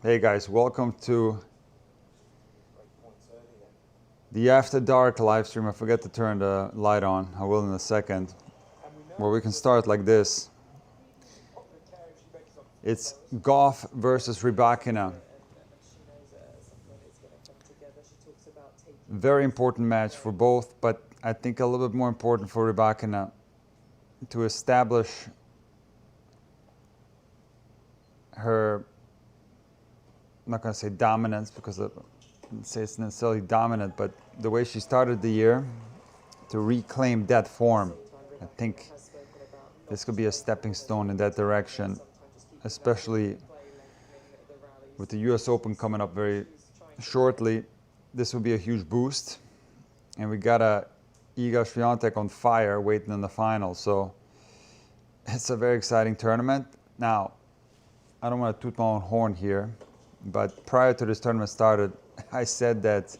Hey guys, welcome to the After Dark live stream. I forget to turn the light on. I will in a second. Well, we can start like this. It's Gauff versus Rybakina. Very important match for both, but I think a little bit more important for Rybakina to establish her, I'm not going to say dominance because I wouldn't say it's necessarily dominant, but the way she started the year, to reclaim that form. I think this could be a stepping stone in that direction, especially with the US Open coming up very shortly. This will be a huge boost. And we got a Iga Swiatek on fire waiting in the final. So it's a very exciting tournament. Now, I don't want to toot my own horn here, but prior to this tournament started, I said that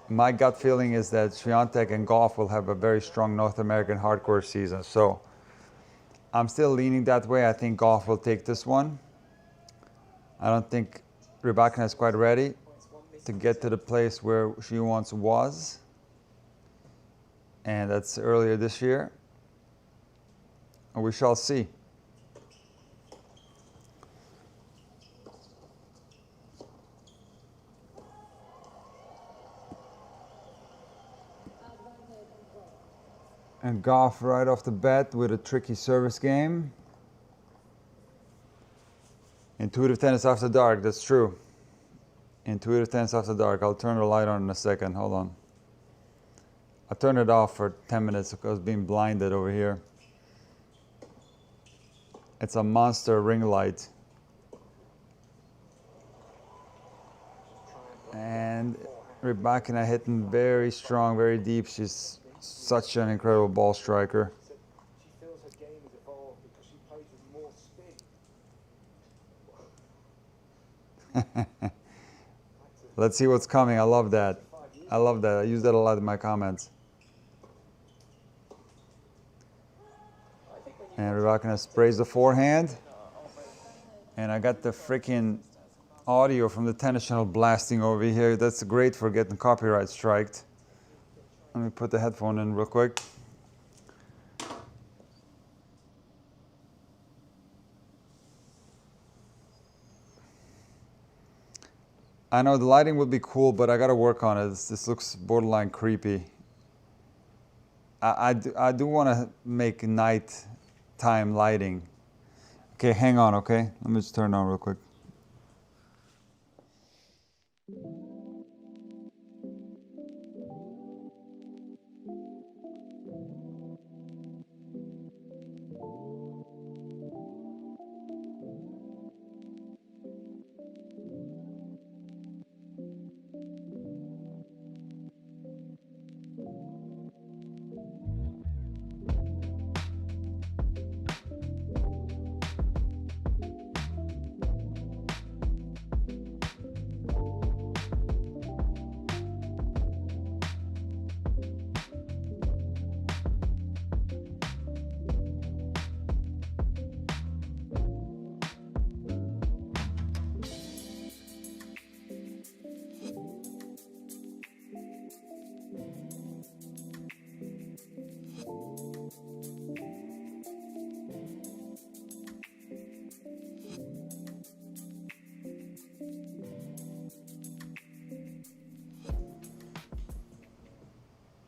my gut feeling is that Swiatek and Gauff will have a very strong North American hardcore season. So I'm still leaning that way. I think Gauff will take this one. I don't think Rybakina is quite ready to get to the place where she once was. And that's earlier this year. And we shall see. And Gauff right off the bat with a tricky service game. Intuitive tennis after dark, that's true. Intuitive tennis after dark. I'll turn the light on in a second, hold on. I turned it off for 10 minutes because I was being blinded over here. It's a monster ring light. And Rybakina hitting very strong, very deep. She's such an incredible ball striker. She feels her game has evolved because she plays with more spin. Let's see what's coming. I love that. I love that. I use that a lot in my comments. And Rybakina sprays the forehand. And I got the freaking audio from the tennis channel blasting over here. That's great for getting copyright striked. Let me put the headphone in real quick. I know the lighting would be cool, but I got to work on it. This looks borderline creepy. I do want to make nighttime lighting. Okay, hang on, okay? Let me just turn it on real quick.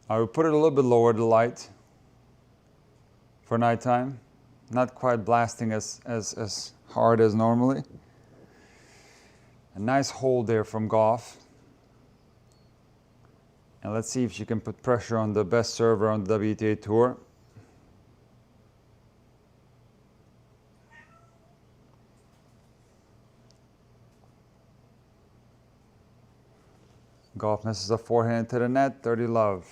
I will put it a little bit lower, the light, for nighttime. Not quite blasting as hard as normally. A nice hold there from Gauff. And let's see if she can put pressure on the best server on the WTA Tour. Gauff misses a forehand to the net, 30 love.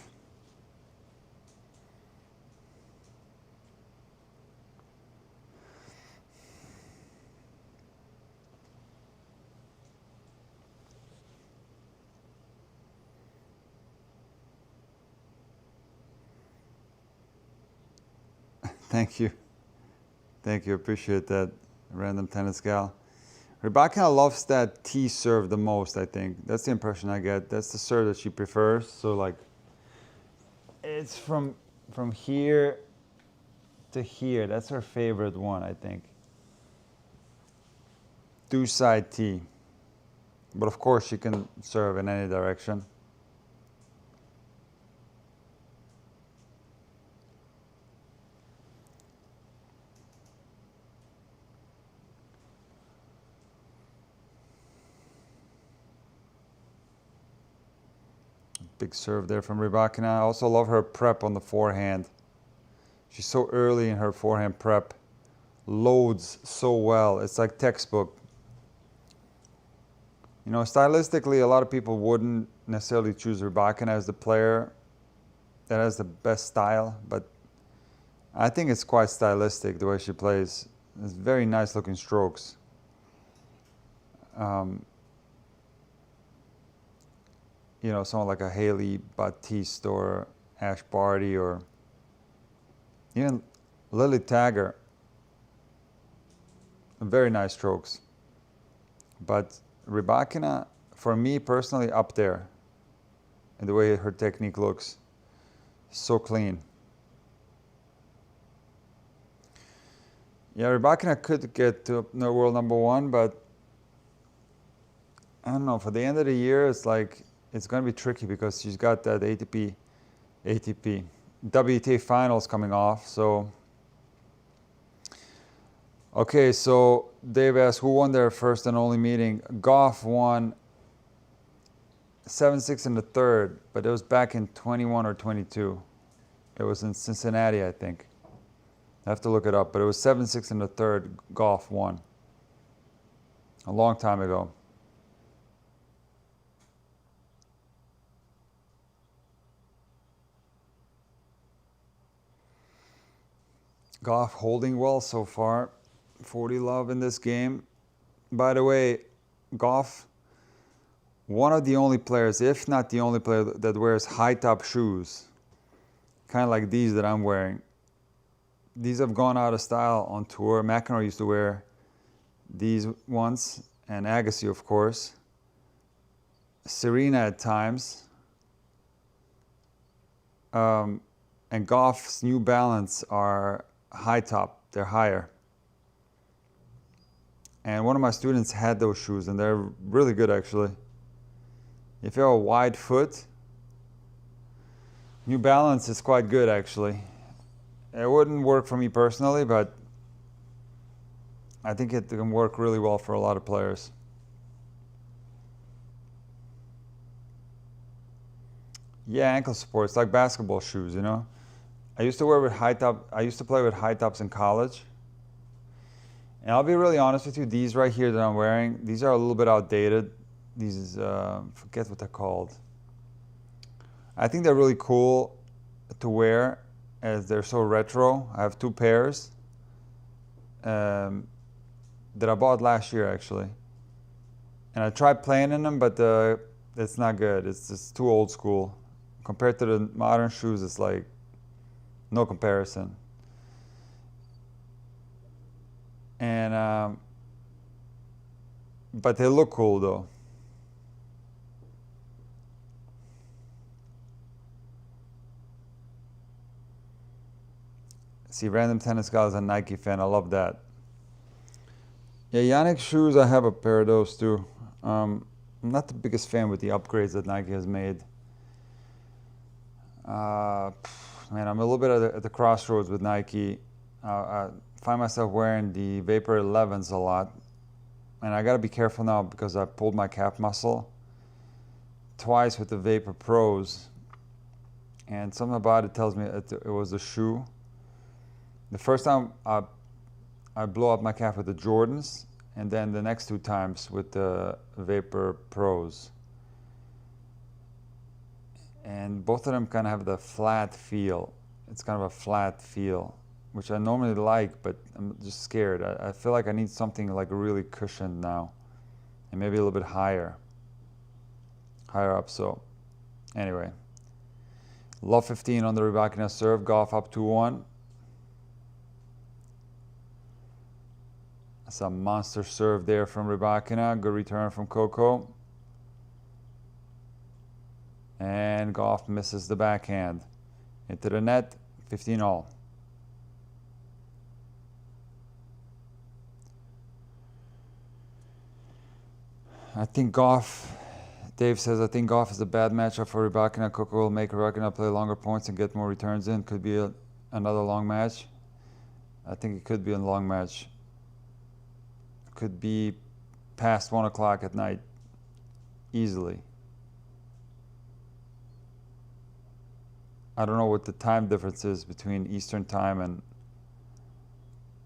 Thank you. Thank you, appreciate that, random tennis gal. Rybakina loves that T serve the most, I think. That's the impression I get. That's the serve that she prefers. So like, it's from here to here. That's her favorite one, I think. Two side T. But of course she can serve in any direction. Big serve there from Rybakina. I also love her prep on the forehand. She's so early in her forehand prep. Loads so well. It's like textbook. You know, stylistically, a lot of people wouldn't necessarily choose Rybakina as the player that has the best style, but I think it's quite stylistic the way she plays. It's very nice looking strokes. You know, someone like a Haley Batiste or Ash Barty or even Lily Tagger. Very nice strokes. But Rybakina, for me personally, up there. And the way her technique looks. So clean. Yeah, Rybakina could get to world number one, but I don't know, for the end of the year, it's like, it's going to be tricky because she's got that WTA finals coming off. So, okay, so Dave asked who won their first and only meeting. Gauff won 7-6 in the third, but it was back in 21 or 22. It was in Cincinnati, I think. I have to look it up, but it was 7-6 in the third. Gauff won a long time ago. Gauff holding well so far. 40 love in this game. By the way, Gauff, one of the only players, if not the only player, that wears high top shoes. Kind of like these that I'm wearing. These have gone out of style on tour. McEnroe used to wear these once, and Agassi, of course. Serena at times. And Gauff's New Balance are high top, they're higher. And one of my students had those shoes and they're really good actually. If you have a wide foot, New Balance is quite good actually. It wouldn't work for me personally, but I think it can work really well for a lot of players. Yeah, ankle supports, like basketball shoes, you know. I used to wear with high top. I used to play with high tops in college. And I'll be really honest with you, these right here that I'm wearing, these are a little bit outdated. These, forget what they're called. I think they're really cool to wear as they're so retro. I have two pairs that I bought last year actually. And I tried playing in them, but it's not good. It's just too old school. Compared to the modern shoes, it's like no comparison. And but they look cool though. See, Random Tennis Guy is a Nike fan. I love that. Yeah, Yannick's shoes, I have a pair of those too. I'm not the biggest fan with the upgrades that Nike has made. Man, I'm a little bit at the crossroads with Nike. I find myself wearing the Vapor 11s a lot. And I gotta be careful now because I pulled my calf muscle twice with the Vapor Pros. And something about it tells me it was the shoe. The first time I blew up my calf with the Jordans, and then the next two times with the Vapor Pros. And both of them kind of have the flat feel. It's kind of a flat feel, which I normally like, but I'm just scared. I feel like I need something like really cushioned now, and maybe a little bit higher up. So anyway, love 15 on the Rybakina serve. Gauff up 2-1. Some monster serve there from Rybakina. Good return from Coco. And Gauff misses the backhand. Into the net, 15-all. I think Gauff, Dave says, I think Gauff is a bad matchup for Rybakina. Coco will make Rybakina play longer points and get more returns in. Could be another long match. I think it could be a long match. Could be past 1 o'clock at night, easily. I don't know what the time difference is between Eastern time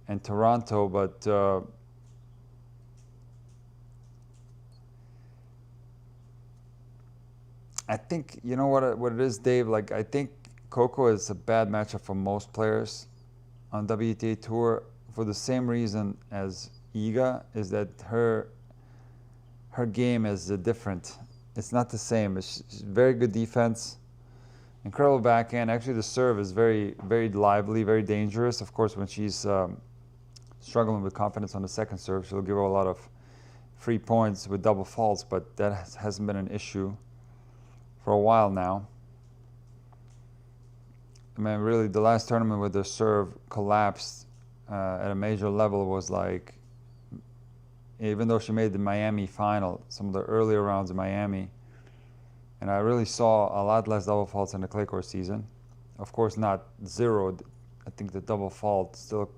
and Toronto, but I think, you know what it is, Dave? Like, I think Coco is a bad matchup for most players on WTA Tour for the same reason as Iga, is that her game is different. It's not the same. It's very good defense, incredible backhand. Actually, the serve is very, very lively, very dangerous. Of course, when she's struggling with confidence on the second serve, she'll give her a lot of free points with double faults, but that hasn't been an issue for a while now. I mean, really, the last tournament where the serve collapsed at a major level was like, even though she made the Miami final, some of the earlier rounds in Miami, and I really saw a lot less double faults in the clay court season. Of course, not zero. I think the double fault still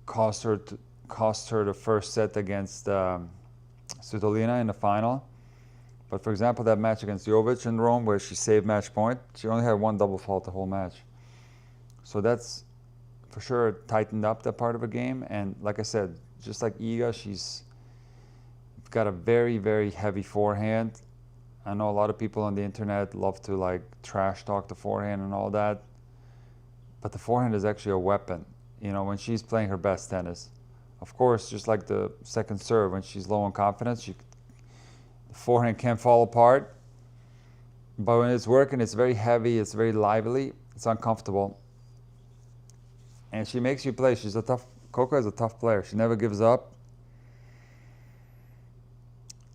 cost her the first set against Svitolina in the final. But for example, that match against Jovic in Rome, where she saved match point, she only had one double fault the whole match. So that's for sure tightened up that part of the game. And like I said, just like Iga, she's got a very, very heavy forehand. I know a lot of people on the internet love to like trash talk the forehand and all that, but the forehand is actually a weapon, you know, when she's playing her best tennis. Of course, just like the second serve, when she's low on confidence, the forehand can fall apart, but when it's working, it's very heavy, it's very lively, it's uncomfortable, and she makes you play. Coco is a tough player. She never gives up.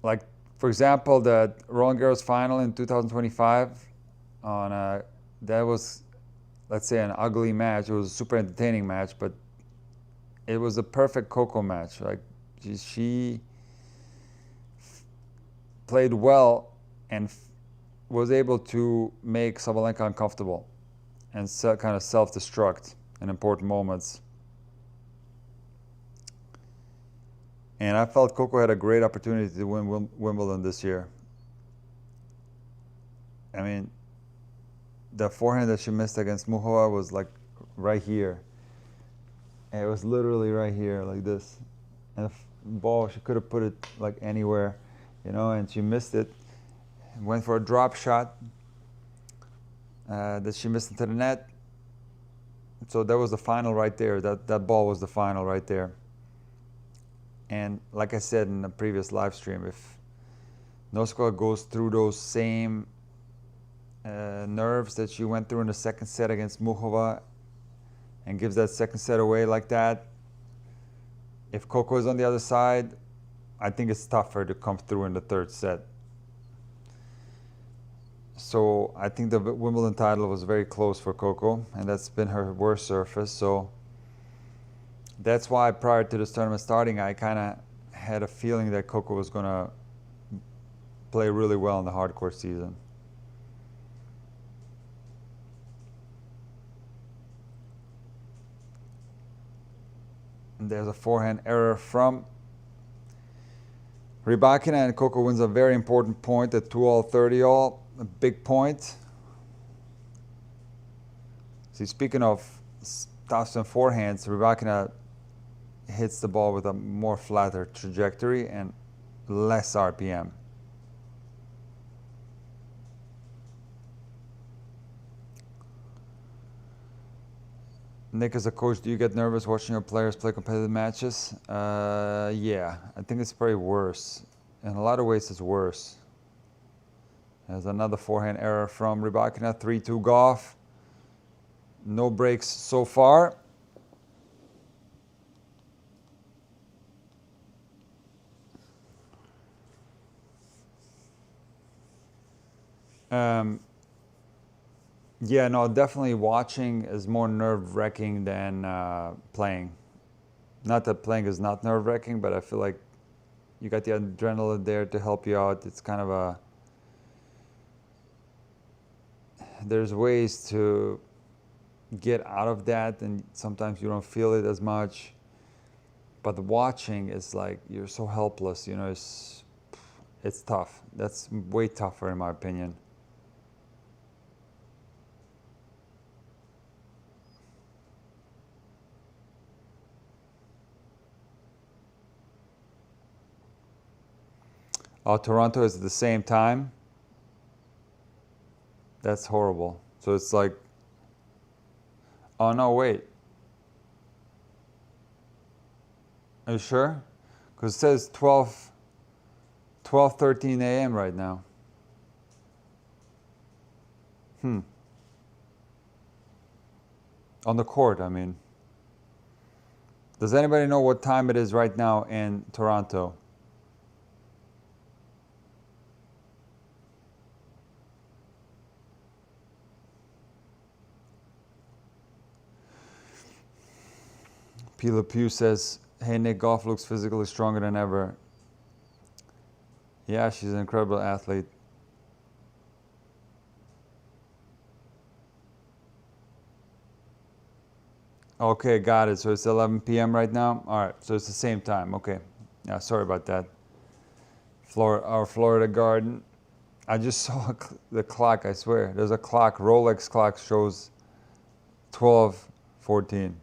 Like, for example, the Roland Garros final in 2025, that was, let's say, an ugly match. It was a super entertaining match, but it was a perfect Coco match. Like, she played well and was able to make Sabalenka uncomfortable and kind of self-destruct in important moments. And I felt Coco had a great opportunity to win Wimbledon this year. I mean, the forehand that she missed against Muhova was like right here. And it was literally right here, like this. And the ball, she could have put it like anywhere, you know, and she missed it. Went for a drop shot that she missed into the net. So that was the final right there. That ball was the final right there. And like I said in the previous live stream, if Noskova goes through those same nerves that she went through in the second set against Muhova and gives that second set away like that, if Coco is on the other side, I think it's tougher to come through in the third set. So I think the Wimbledon title was very close for Coco, and that's been her worst surface. So that's why prior to this tournament starting, I kind of had a feeling that Coco was going to play really well in the hardcourt season. And there's a forehand error from Rybakina, and Coco wins a very important point at 2-all, 30-all, a big point. See, speaking of topspin forehands, Rybakina hits the ball with a more flatter trajectory and less RPM. Nick, as a coach, do you get nervous watching your players play competitive matches? Yeah, I think it's probably worse. In a lot of ways, it's worse. There's another forehand error from Rybakina, 3-2 Gauff. No breaks so far. Yeah, no, definitely watching is more nerve-wracking than playing. Not that playing is not nerve-wracking, but I feel like you got the adrenaline there to help you out. It's kind of a... There's ways to get out of that, and sometimes you don't feel it as much. But the watching is like, you're so helpless, you know, it's tough. That's way tougher in my opinion. Oh, Toronto is at the same time? That's horrible. So it's like, oh no, wait. Are you sure? Because it says 12:13 a.m. right now. On the court, I mean. Does anybody know what time it is right now in Toronto? P. LePew says, hey, Nick, Gauff looks physically stronger than ever. Yeah, she's an incredible athlete. Okay, got it. So it's 11 p.m. right now? All right, so it's the same time. Okay. Yeah, sorry about that. Our Florida Garden. I just saw the clock, I swear. There's a clock, Rolex clock shows 12:14.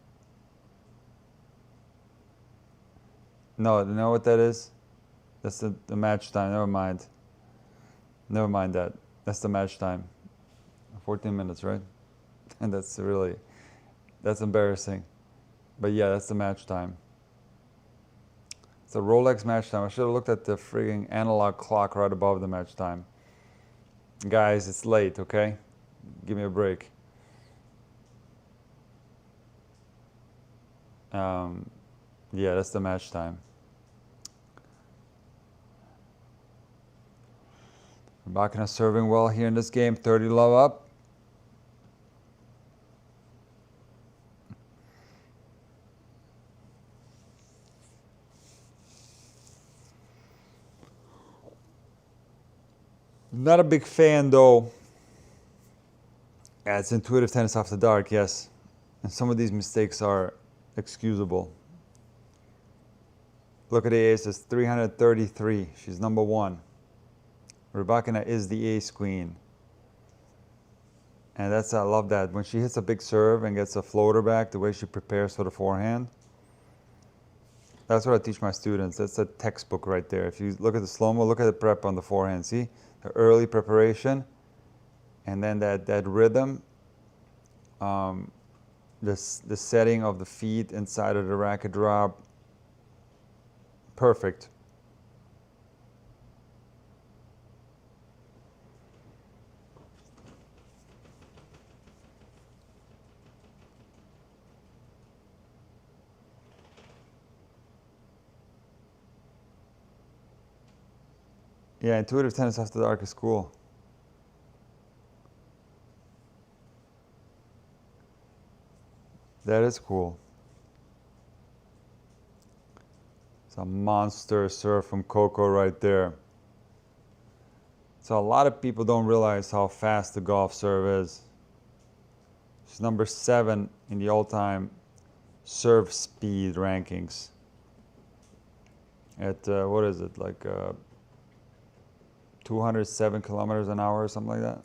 No, you know what that is? That's the match time. Never mind. Never mind that. That's the match time. 14 minutes, right? And that's embarrassing. But yeah, that's the match time. It's a Rolex match time. I should have looked at the frigging analog clock right above the match time. Guys, it's late, okay? Give me a break. Yeah, that's the match time. Rybakina serving well here in this game. 30 love up. Not a big fan though. Yeah, it's intuitive tennis after dark, yes. And some of these mistakes are excusable. Look at the aces, 333. She's number one. Rybakina is the ace queen. And I love that. When she hits a big serve and gets a floater back, the way she prepares for the forehand. That's what I teach my students. That's a textbook right there. If you look at the slow-mo, look at the prep on the forehand. See? The early preparation. And then that rhythm. The setting of the feet inside of the racket drop. Perfect. Yeah, intuitive tennis after dark is cool. That is cool. It's a monster serve from Coco right there. So a lot of people don't realize how fast the Gauff serve is. She's number 7 in the all-time serve speed rankings. At, what is it, like 207 kilometers an hour or something like that?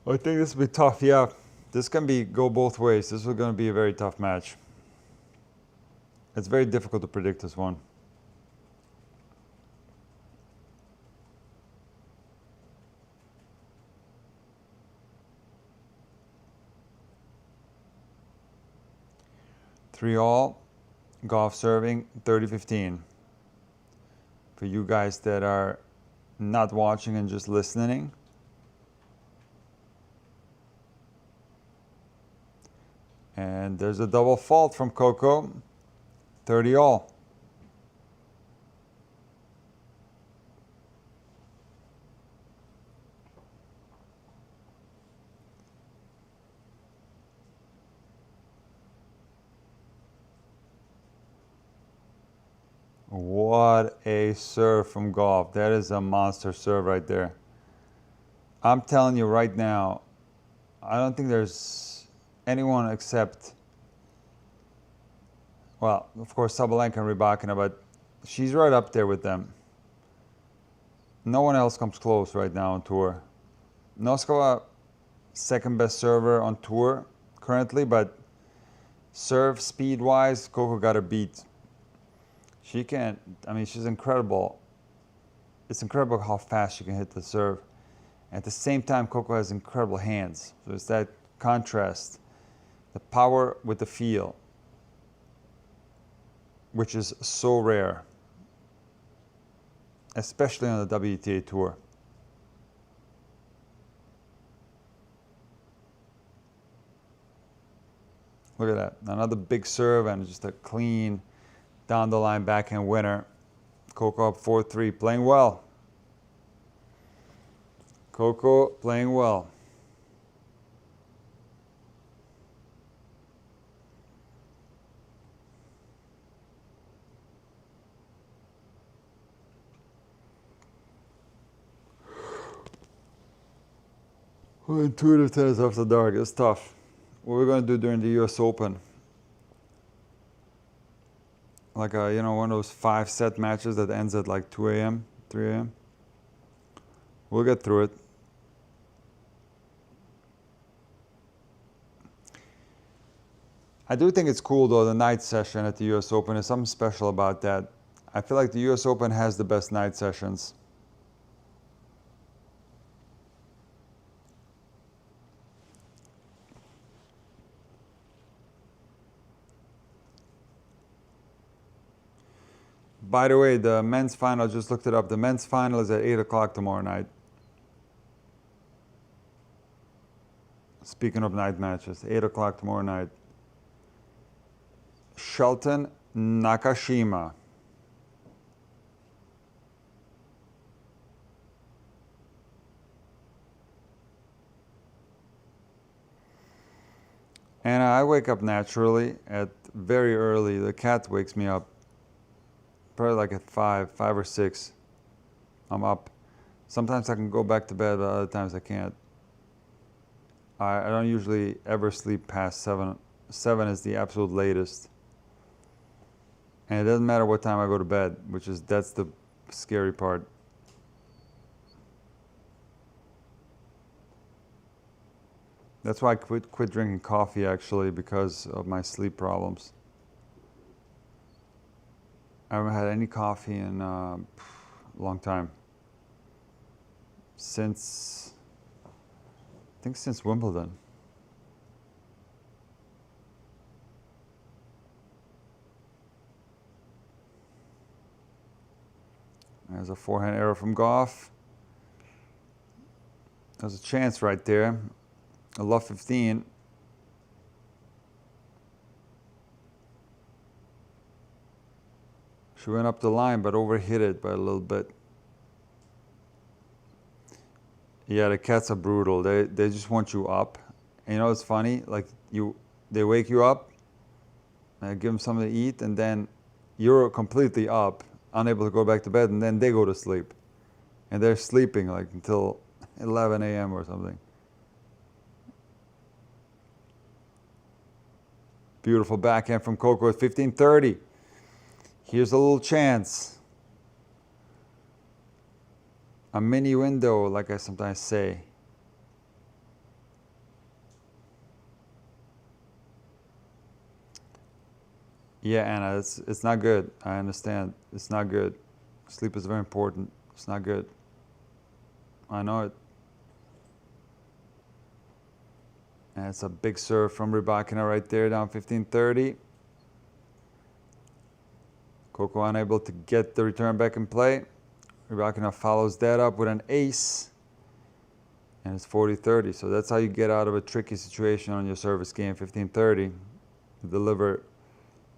I think this will be tough, yeah. This can go both ways. This is going to be a very tough match. It's very difficult to predict this one. Three all, Gauff serving 30-15. For you guys that are not watching and just listening. And there's a double fault from Coco. 30 all. What a serve from Gauff. That is a monster serve right there. I'm telling you right now, I don't think there's anyone except, well, of course, Sabalenka and Rybakina, but she's right up there with them. No one else comes close right now on tour. Noskova, second best server on tour currently, but serve speed-wise, Coco got her beat. She can't, I mean, she's incredible. It's incredible how fast she can hit the serve. At the same time, Coco has incredible hands. So it's that contrast, the power with the feel, which is so rare, especially on the WTA Tour. Look at that, another big serve and just a clean down the line backhand winner. Coco up 4-3, playing well. Coco playing well. Intuitive tennis after dark, it's tough. What we're going to do during the US Open, like a, you know, one of those 5-set matches that ends at like 2 a.m., 3 a.m. We'll get through it. I do think it's cool though, the night session at the US Open. There's something special about that. I feel like the US Open has the best night sessions. By the way, the men's final, I just looked it up. The men's final is at 8 o'clock tomorrow night. Speaking of night matches, 8 o'clock tomorrow night. Shelton Nakashima. And I wake up naturally at very early. The cat wakes me up. Probably like at 5 or 6. I'm up. Sometimes I can go back to bed, but other times I can't. I don't usually ever sleep past 7. 7 is the absolute latest. And it doesn't matter what time I go to bed, that's the scary part. That's why I quit drinking coffee actually, because of my sleep problems. I haven't had any coffee in a long time. I think since Wimbledon. There's a forehand error from Gauff. There's a chance right there. I love 15. She went up the line, but overhit it by a little bit. Yeah, the cats are brutal. They just want you up. And you know, it's funny. Like they wake you up, give them something to eat, and then you're completely up, unable to go back to bed, and then they go to sleep, and they're sleeping like until 11 a.m. or something. Beautiful backhand from Coco at 15:30. Here's a little chance. A mini window, like I sometimes say. Yeah, Anna, it's not good. I understand. It's not good. Sleep is very important. It's not good. I know it. And it's a big serve from Rybakina right there, down 15:30. Coco unable to get the return back in play. Rybakina follows that up with an ace. And it's 40-30. So that's how you get out of a tricky situation on your service game, 15-30. You deliver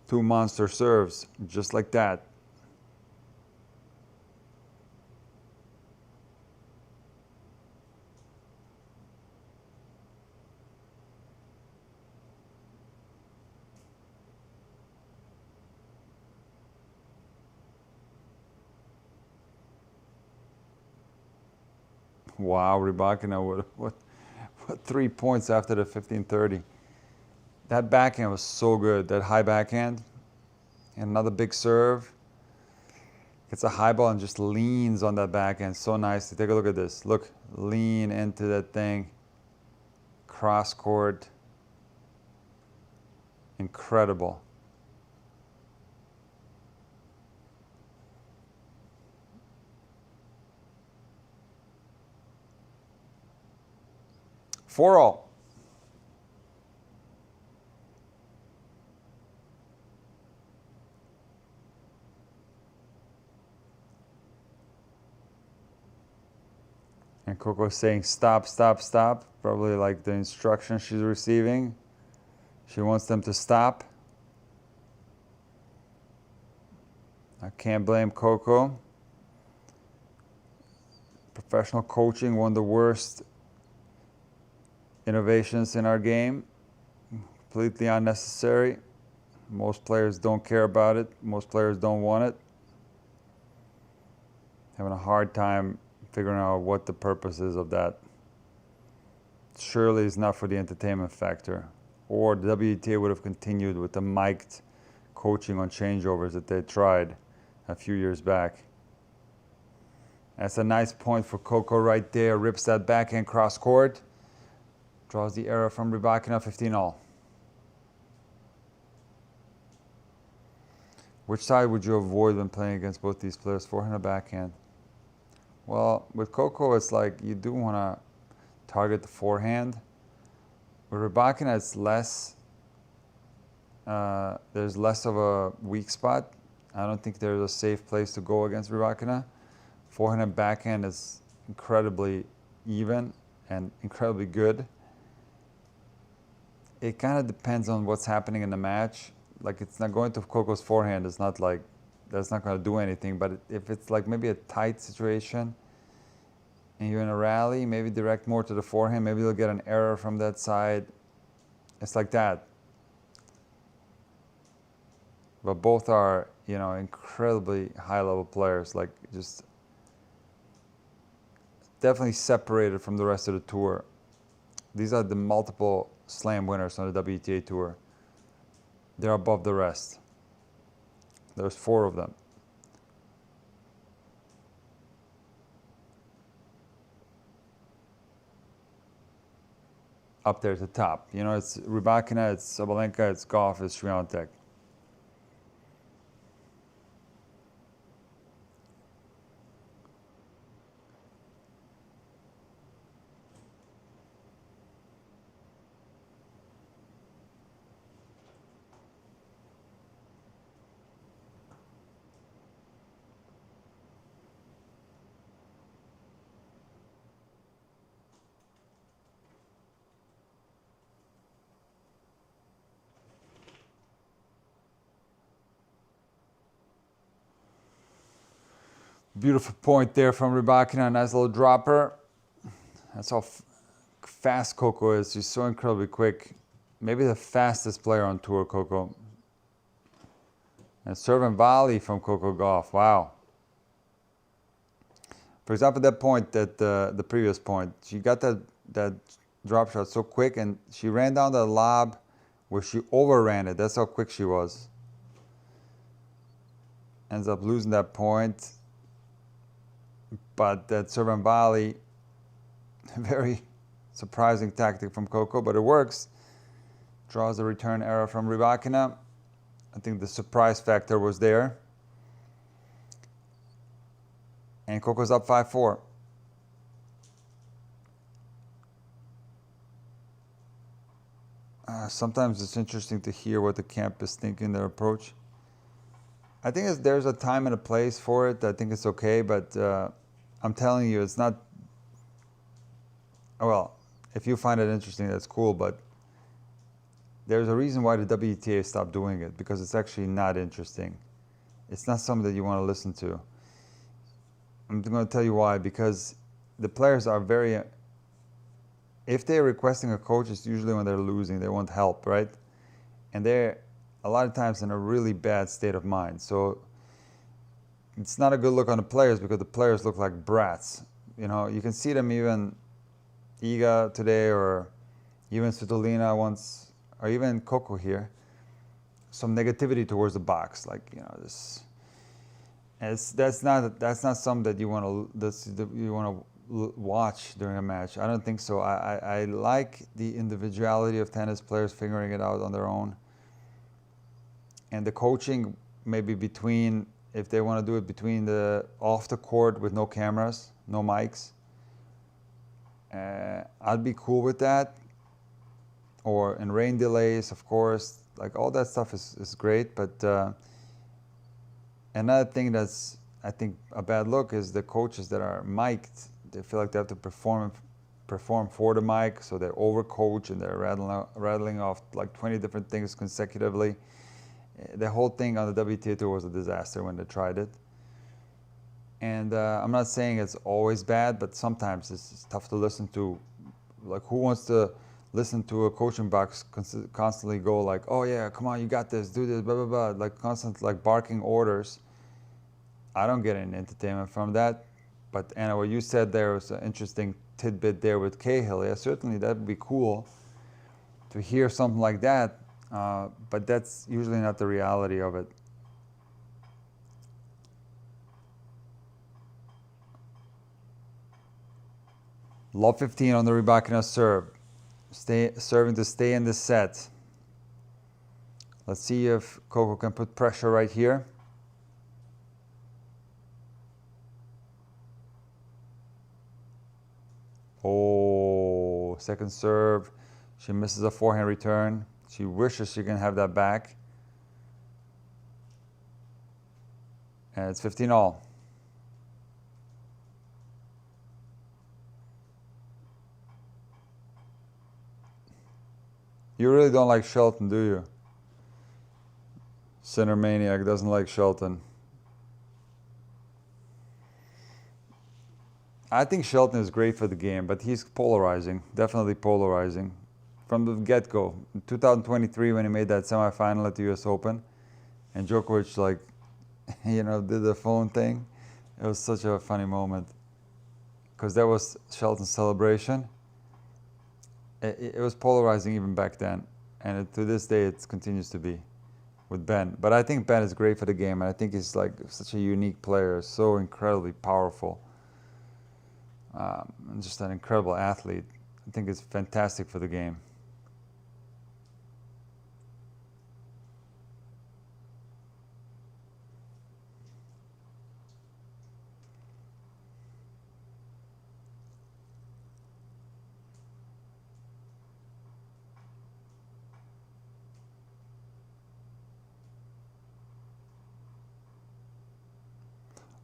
2 monster serves, just like that. Wow, Rybakina, what 3 points after the 15-30. That backhand was so good, that high backhand. And another big serve. Gets a high ball and just leans on that backhand so nicely. Take a look at this. Look, lean into that thing. Cross court. Incredible. Four all. And Coco's saying stop, stop, stop. Probably like the instruction she's receiving. She wants them to stop. I can't blame Coco. Professional coaching, one of the worst innovations in our game. Completely unnecessary. Most players don't care about it. Most players don't want it. Having a hard time figuring out what the purpose is of that. Surely it's not for the entertainment factor. Or the WTA would have continued with the mic'd coaching on changeovers that they tried a few years back. That's a nice point for Coco right there. Rips that backhand cross court. Draws the error from Rybakina, 15-all. Which side would you avoid when playing against both these players, forehand or backhand? Well, with Coco, it's like you do want to target the forehand. With Rybakina, it's less. There's less of a weak spot. I don't think there's a safe place to go against Rybakina. Forehand and backhand is incredibly even and incredibly good. It kind of depends on what's happening in the match. Like, it's not going to Coco's forehand. It's not like that's not going to do anything. But if it's like maybe a tight situation and you're in a rally, maybe direct more to the forehand. Maybe you'll get an error from that side. It's like that. But both are, you know, incredibly high-level players. Like, just definitely separated from the rest of the tour. These are the multiple slam winners on the WTA tour. They're above the rest. There's 4 of them. Up there at the top. You know, it's Rybakina, it's Sabalenka, it's Gauff, it's Swiatek. Beautiful point there from Rybakina, nice little dropper. That's how fast Coco is. She's so incredibly quick. Maybe the fastest player on tour, Coco. And serve and volley from Coco Gauff. Wow. For example, that point, the previous point, she got that drop shot so quick, and she ran down the lob where she overran it. That's how quick she was. Ends up losing that point. But that serve and volley, very surprising tactic from Coco, but it works. Draws a return error from Rybakina. I think the surprise factor was there. And Coco's up 5-4. Sometimes it's interesting to hear what the camp is thinking, their approach. I think there's a time and a place for it. I think it's okay, but I'm telling you, it's not. Well, if you find it interesting, that's cool, but there's a reason why the WTA stopped doing it, because it's actually not interesting. It's not something that you want to listen to. I'm going to tell you why, because the players are very, if they're requesting a coach, it's usually when they're losing, they want help, right? And they're a lot of times in a really bad state of mind. So it's not a good look on the players, because the players look like brats. You know, you can see them, even Iga today, or even Svitolina once, or even Coco here, some negativity towards the box, like, you know, this. That's not something that you want to watch during a match. I don't think so. I like the individuality of tennis players figuring it out on their own, and the coaching maybe between, if they want to do it between the off the court with no cameras, no mics. I'd be cool with that. Or in rain delays, of course. Like, all that stuff is great, but. Another thing that's, I think, a bad look is the coaches that are mic'd. They feel like they have to perform for the mic, so they're overcoach and they're rattling off like 20 different things consecutively. The whole thing on the WTA Tour was a disaster when they tried it. And I'm not saying it's always bad, but sometimes it's tough to listen to. Like, who wants to listen to a coaching box constantly go like, oh yeah, come on, you got this, do this, blah, blah, blah, like constant like barking orders. I don't get any entertainment from that. But Anna, what you said there was an interesting tidbit there with Cahill. Yeah, certainly that would be cool to hear something like that. But that's usually not the reality of it. Love 15 on the Rybakina serve. Serving to stay in the set. Let's see if Coco can put pressure right here. Oh, second serve. She misses a forehand return. She wishes she can have that back. And it's 15-all. You really don't like Shelton, do you? Center Maniac doesn't like Shelton. I think Shelton is great for the game, but he's polarizing, definitely polarizing. From the get-go, in 2023 when he made that semifinal at the US Open, and Djokovic, like, you know, did the phone thing, it was such a funny moment. Because that was Shelton's celebration. It was polarizing even back then, and to this day it continues to be with Ben. But I think Ben is great for the game, and I think he's like such a unique player, so incredibly powerful. And just an incredible athlete. I think it's fantastic for the game.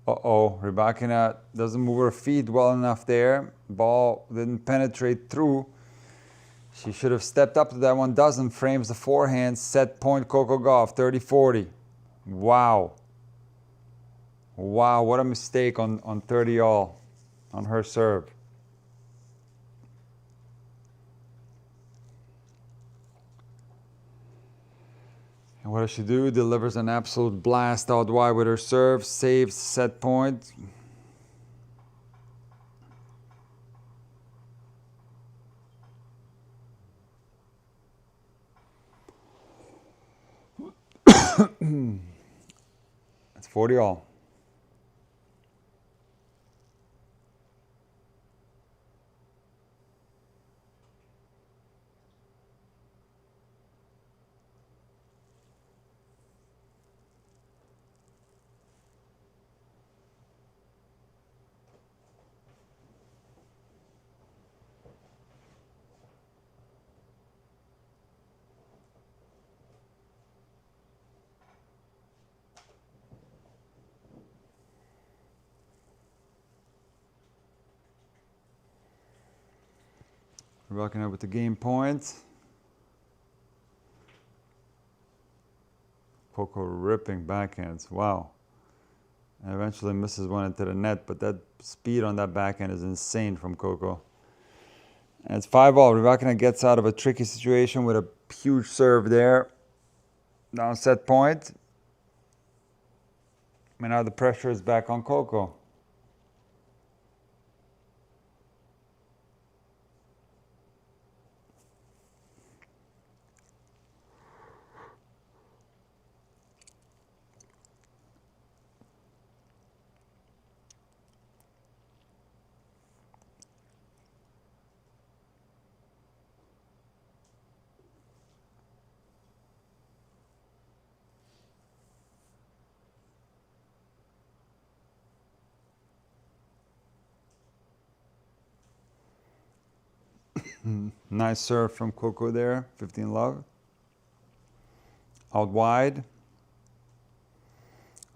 Uh-oh, Rybakina doesn't move her feet well enough there. Ball didn't penetrate through. She should have stepped up to that one. Doesn't. Frames the forehand. Set point Coco Gauff, 30-40. Wow. Wow, what a mistake on 30-all on her serve. And what does she do? Delivers an absolute blast out wide with her serve. Saves set point. It's 40-all. Rybakina with the game point. Coco ripping backhands. Wow. And eventually misses one into the net, but that speed on that backhand is insane from Coco. And it's 5-all. Rybakina gets out of a tricky situation with a huge serve there. Down set point. And now the pressure is back on Coco. Nice serve from Coco there, 15-love. Out wide.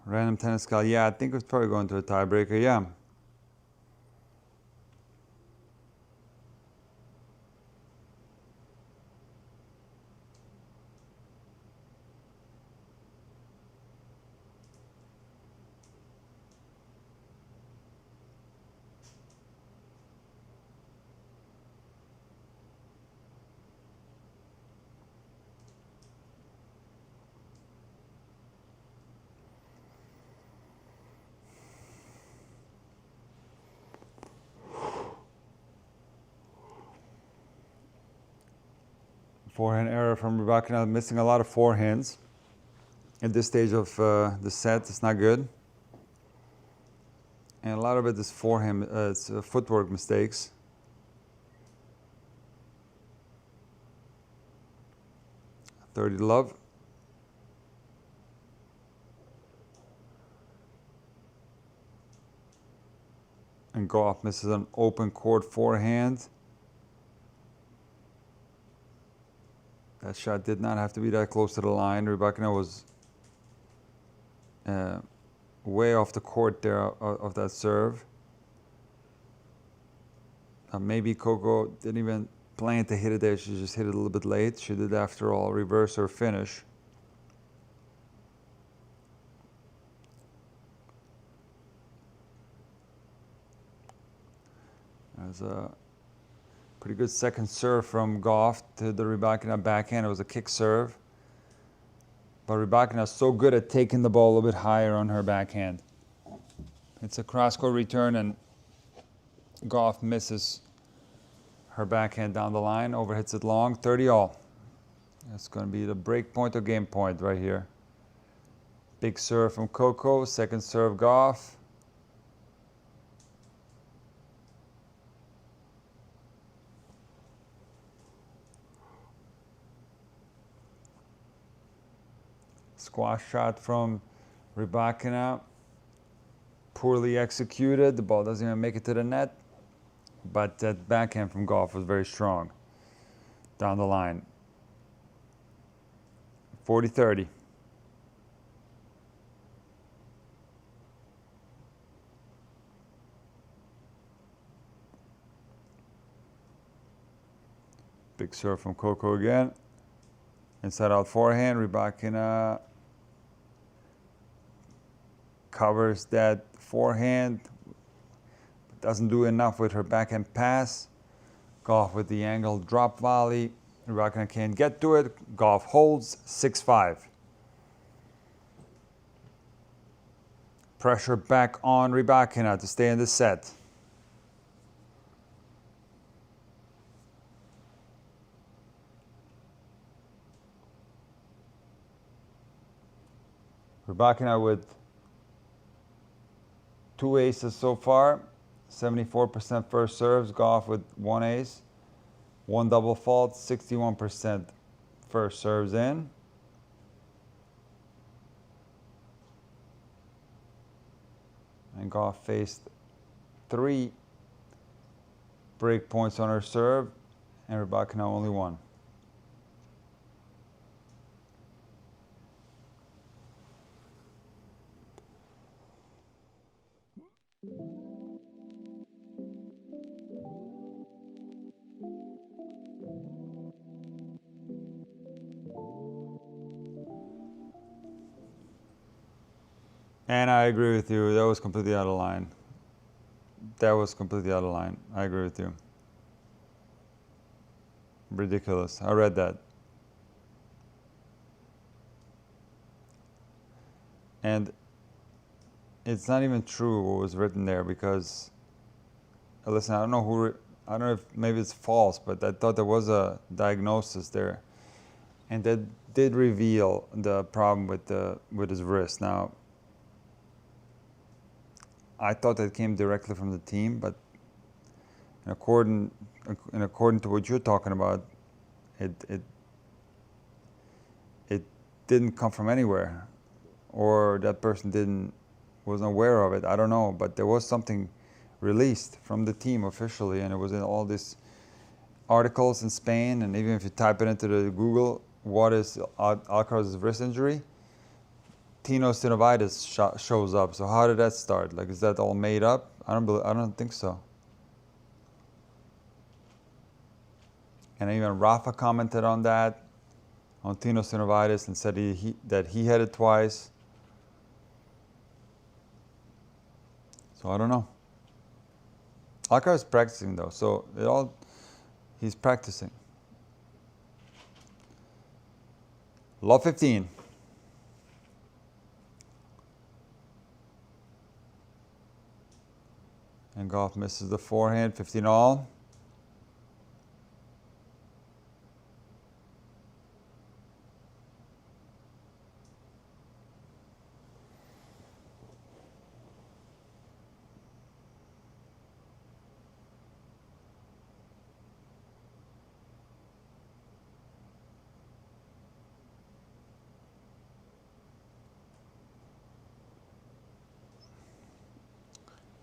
Random tennis gal. Yeah, I think it's probably going to a tiebreaker. Yeah. Forehand error from Rybakina, missing a lot of forehands. At this stage of the set, it's not good. And a lot of it is forehand, it's footwork mistakes. $30-love. And Gauff misses an open court forehand. That shot did not have to be that close to the line. Rybakina was way off the court there of that serve. Maybe Coco didn't even plan to hit it there. She just hit it a little bit late. She did, after all, reverse her finish. There's a pretty good second serve from Gauff to the Rybakina backhand. It was a kick serve. But Rybakina is so good at taking the ball a little bit higher on her backhand. It's a cross-court return, and Gauff misses her backhand down the line, overhits it long, 30-all. That's going to be the break point or game point right here. Big serve from Coco, second serve Gauff. Squash shot from Rybakina, poorly executed. The ball doesn't even make it to the net. But that backhand from Gauff was very strong down the line. 40-30. Big serve from Coco again. Inside out forehand, Rybakina covers that forehand. Doesn't do enough with her backhand pass. Gauff with the angle drop volley. Rybakina can't get to it. Gauff holds 6-5. Pressure back on Rybakina to stay in the set. Rybakina with 2 aces so far. 74% first serves. Gauff with 1 ace. 1 double fault. 61% first serves in. And Gauff faced 3 break points on her serve, and Rybakina only 1. And I agree with you. That was completely out of line. That was completely out of line. I agree with you. Ridiculous. I read that. And it's not even true what was written there because, listen, I don't know if maybe it's false, but I thought there was a diagnosis there. And that did reveal the problem with his wrist. Now, I thought that came directly from the team, but according to what you're talking about, it didn't come from anywhere, or that person wasn't aware of it. I don't know, but there was something released from the team officially, and it was in all these articles in Spain. And even if you type it into the Google, what is Alcaraz's wrist injury? Tenosynovitis shows up. So how did that start? Like, is that all made up? I don't think so. And even Rafa commented on that, on tenosynovitis, and said that he had it twice. So I don't know. Alcaraz is practicing though, so he's practicing. Love 15. And Gauff misses the forehand, 15 all.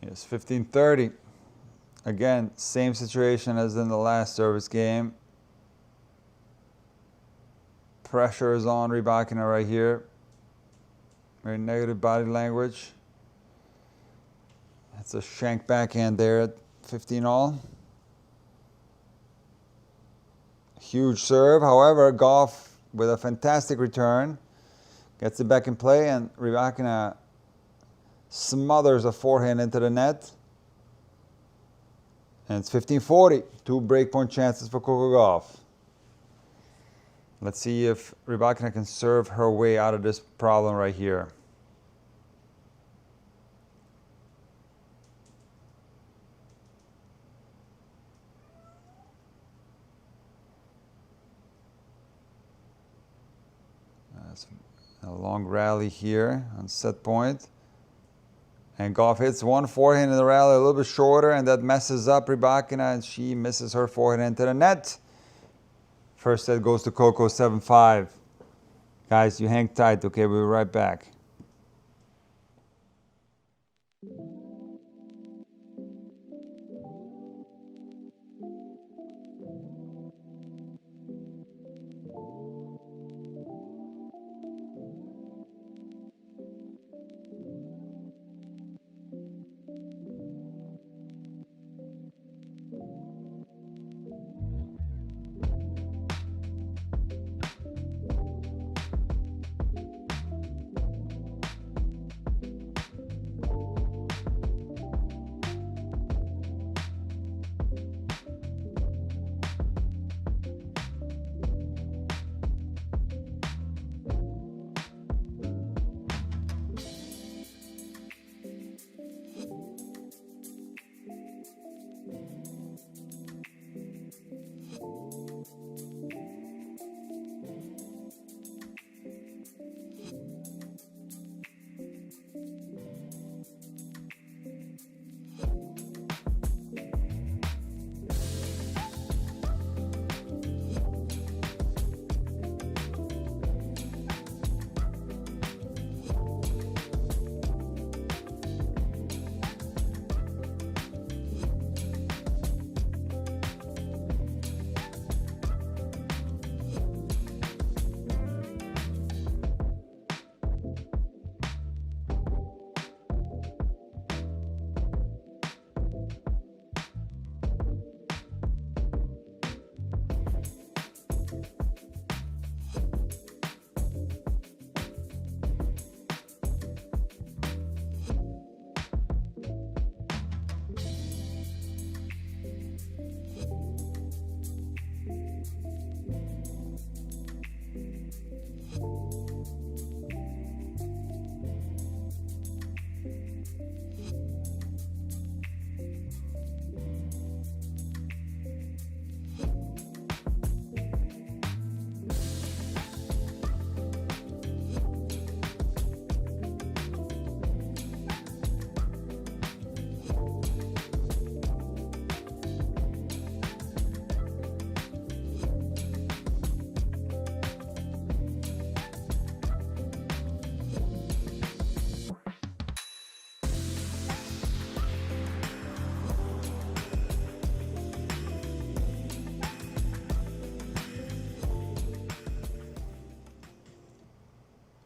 Yes, 15-30. Again, same situation as in the last service game. Pressure is on Rybakina right here. Very negative body language. It's a shank backhand there at 15 all. Huge serve. However, Gauff with a fantastic return gets it back in play, and Rybakina smothers a forehand into the net. And it's 15-40. 2 breakpoint chances for Coco Gauff. Let's see if Rybakina can serve her way out of this problem right here. That's a long rally here on set point. And Gauff hits one forehand in the rally a little bit shorter, and that messes up Rybakina, and she misses her forehand into the net. First set goes to Coco, 7-5. Guys, you hang tight, okay? We'll be right back.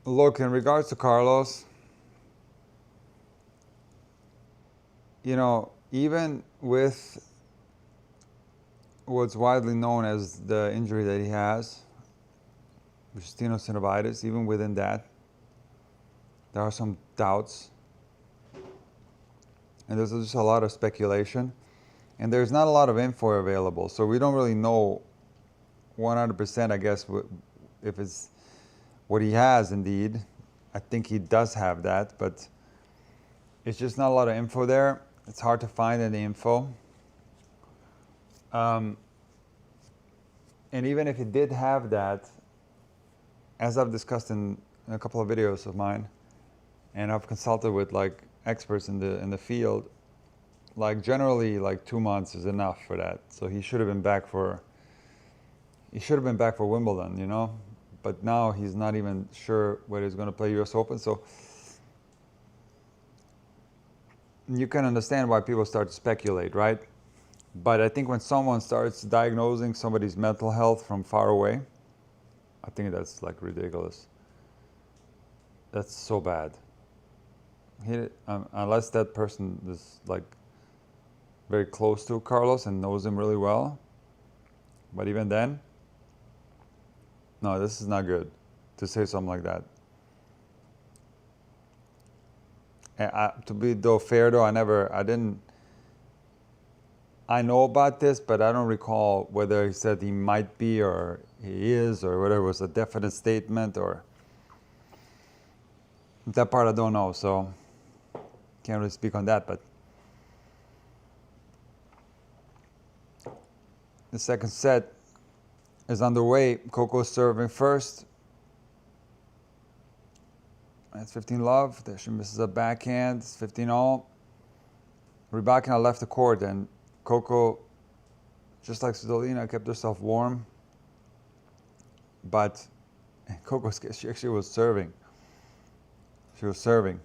Look, in regards to Carlos, you know, even with what's widely known as the injury that he has, which is tenosynovitis, even within that, there are some doubts. And there's just a lot of speculation. And there's not a lot of info available. So we don't really know 100%, I guess, if it's what he has indeed. I think he does have that, but it's just not a lot of info there. It's hard to find any info. And even if he did have that, as I've discussed in a couple of videos of mine, and I've consulted with like experts in the field, like generally like 2 months is enough for that. So he should have been back for Wimbledon, you know, but now he's not even sure whether he's going to play US Open. So you can understand why people start to speculate, right? But I think when someone starts diagnosing somebody's mental health from far away, I think that's like ridiculous. That's so bad. Unless that person is like very close to Carlos and knows him really well. But even then, no, this is not good to say something like that. And to be fair though, I know about this, but I don't recall whether he said he might be or he is or whether it was a definite statement or that part I don't know, so can't really speak on that. But the second set is underway. Coco's serving first. That's 15 love. There she misses a backhand. It's 15 all. Rybakina left the court and Coco, just like Svitolina, kept herself warm. But Coco, she actually was serving. She was serving.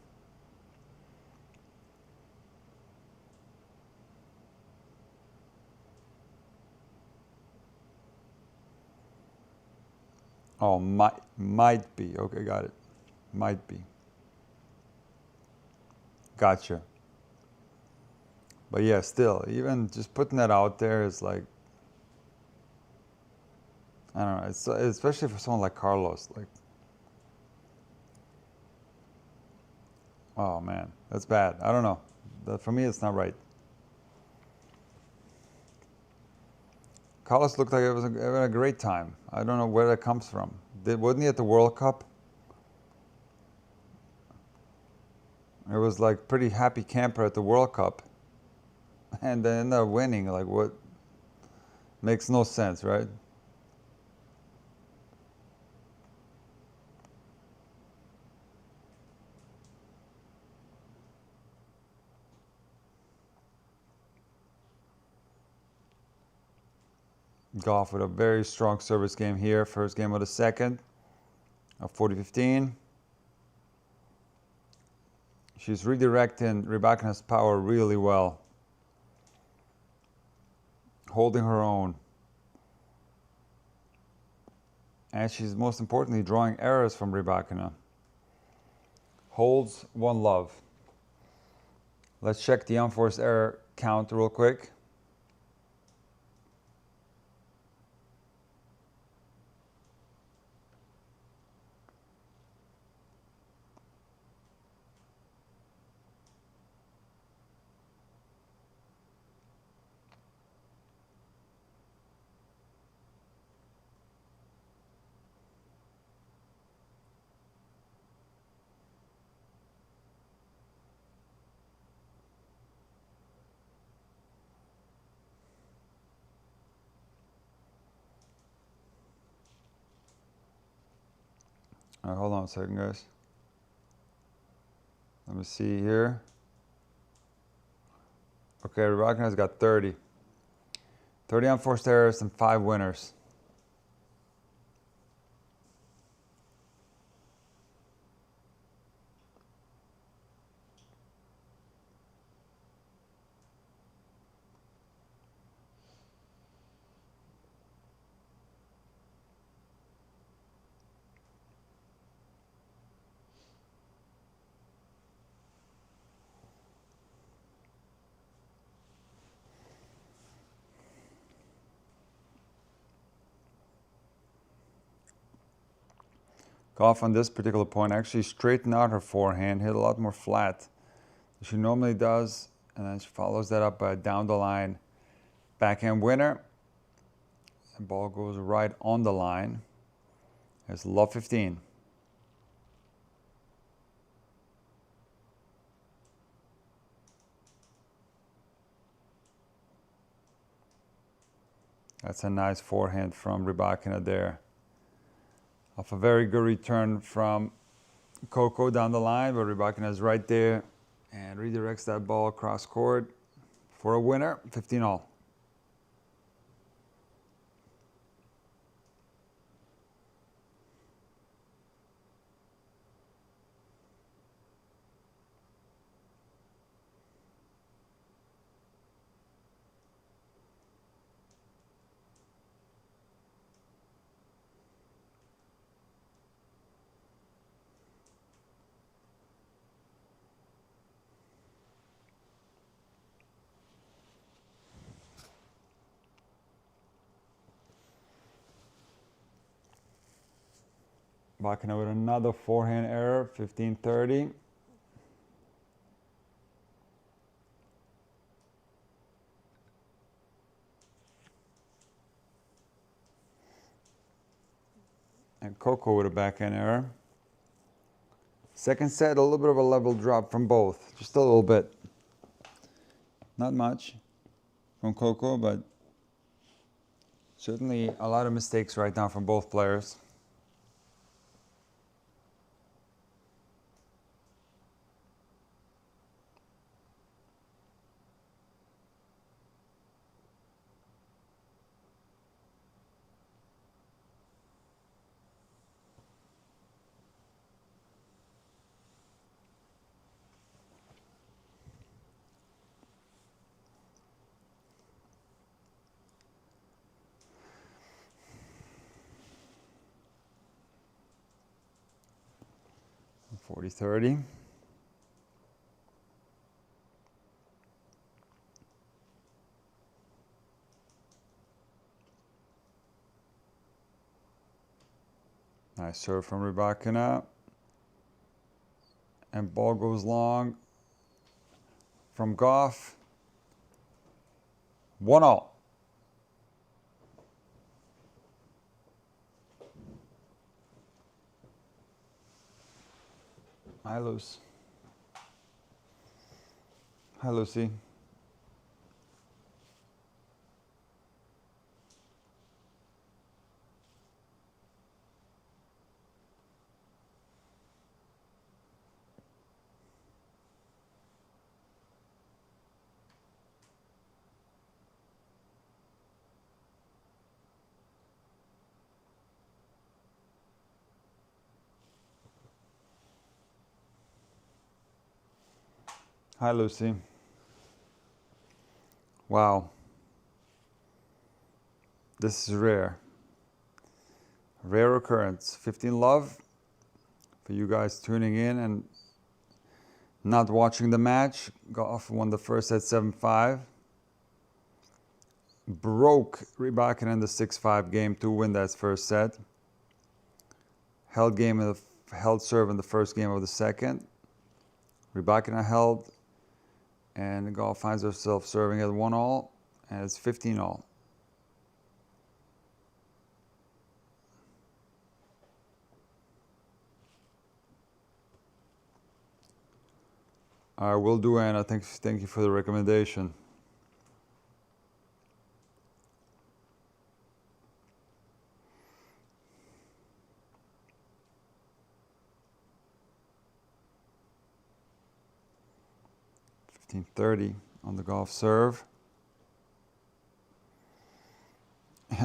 Oh, might be. Okay, got it. Might be. Gotcha. But yeah, still, even just putting that out there is like, I don't know, it's, especially for someone like Carlos, like, oh man, that's bad. I don't know. For me, it's not right. Carlos looked like it was having a great time. I don't know where that comes from. Wasn't he at the World Cup? It was like pretty happy camper at the World Cup. And then ended up winning. Like what? Makes no sense, right? Gauff with a very strong service game here. First game of the second. A 40-15. She's redirecting Rybakina's power really well. Holding her own. And she's most importantly drawing errors from Rybakina. Holds 1 love. Let's check the unforced error count real quick. All right, hold on a second, guys. Let me see here. Okay, Rybakina's got 30. 30 unforced errors and 5 winners. Gauff on this particular point actually straightened out her forehand, hit a lot more flat than she normally does, and then she follows that up by a down the line backhand winner. And ball goes right on the line. There's love 15. That's a nice forehand from Rybakina there. Off a very good return from Coco down the line, but Rybakina is right there and redirects that ball across court for a winner, 15-all. Rybakina with another forehand error, 15-30. And Coco with a backhand error. Second set, a little bit of a level drop from both, just a little bit. Not much from Coco, but certainly a lot of mistakes right now from both players. (40-30). Nice serve from Rybakina. And ball goes long from Gauff. 1-all. Hi, Lucy. Hi, Lucy. Hi, Lucy. Wow. This is rare. Rare occurrence. 15 love for you guys tuning in and not watching the match. Gauff won the first set 7-5. Broke Rybakina in the 6-5 game to win that first set. Held serve in the first game of the second. Rybakina held, and Gauff finds herself serving at 1-all, and it's 15-all. I will do, Anna. Thank you for the recommendation. .30 on the Gauff serve.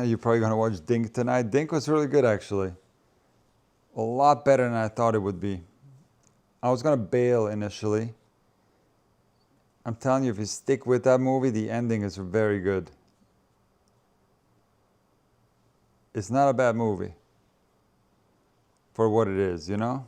You're probably going to watch Dink tonight. Dink was really good, actually. A lot better than I thought it would be. I was going to bail initially. I'm telling you, if you stick with that movie, the ending is very good. It's not a bad movie for what it is, you know?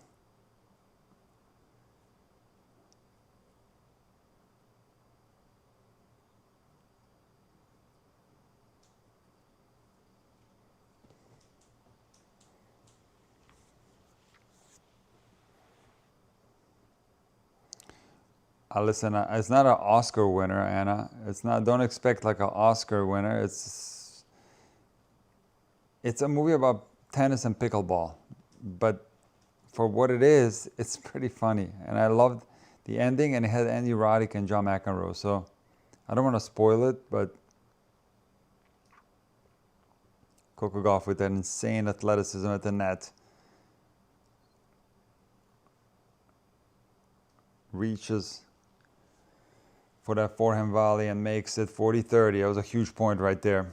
Listen, it's not an Oscar winner, Anna. It's not. Don't expect like an Oscar winner. It's a movie about tennis and pickleball, but for what it is, it's pretty funny. And I loved the ending, and it had Andy Roddick and John McEnroe. So I don't want to spoil it, but Coco Gauff with that insane athleticism at the net. Reaches for that forehand volley and makes it 40-30. That was a huge point right there.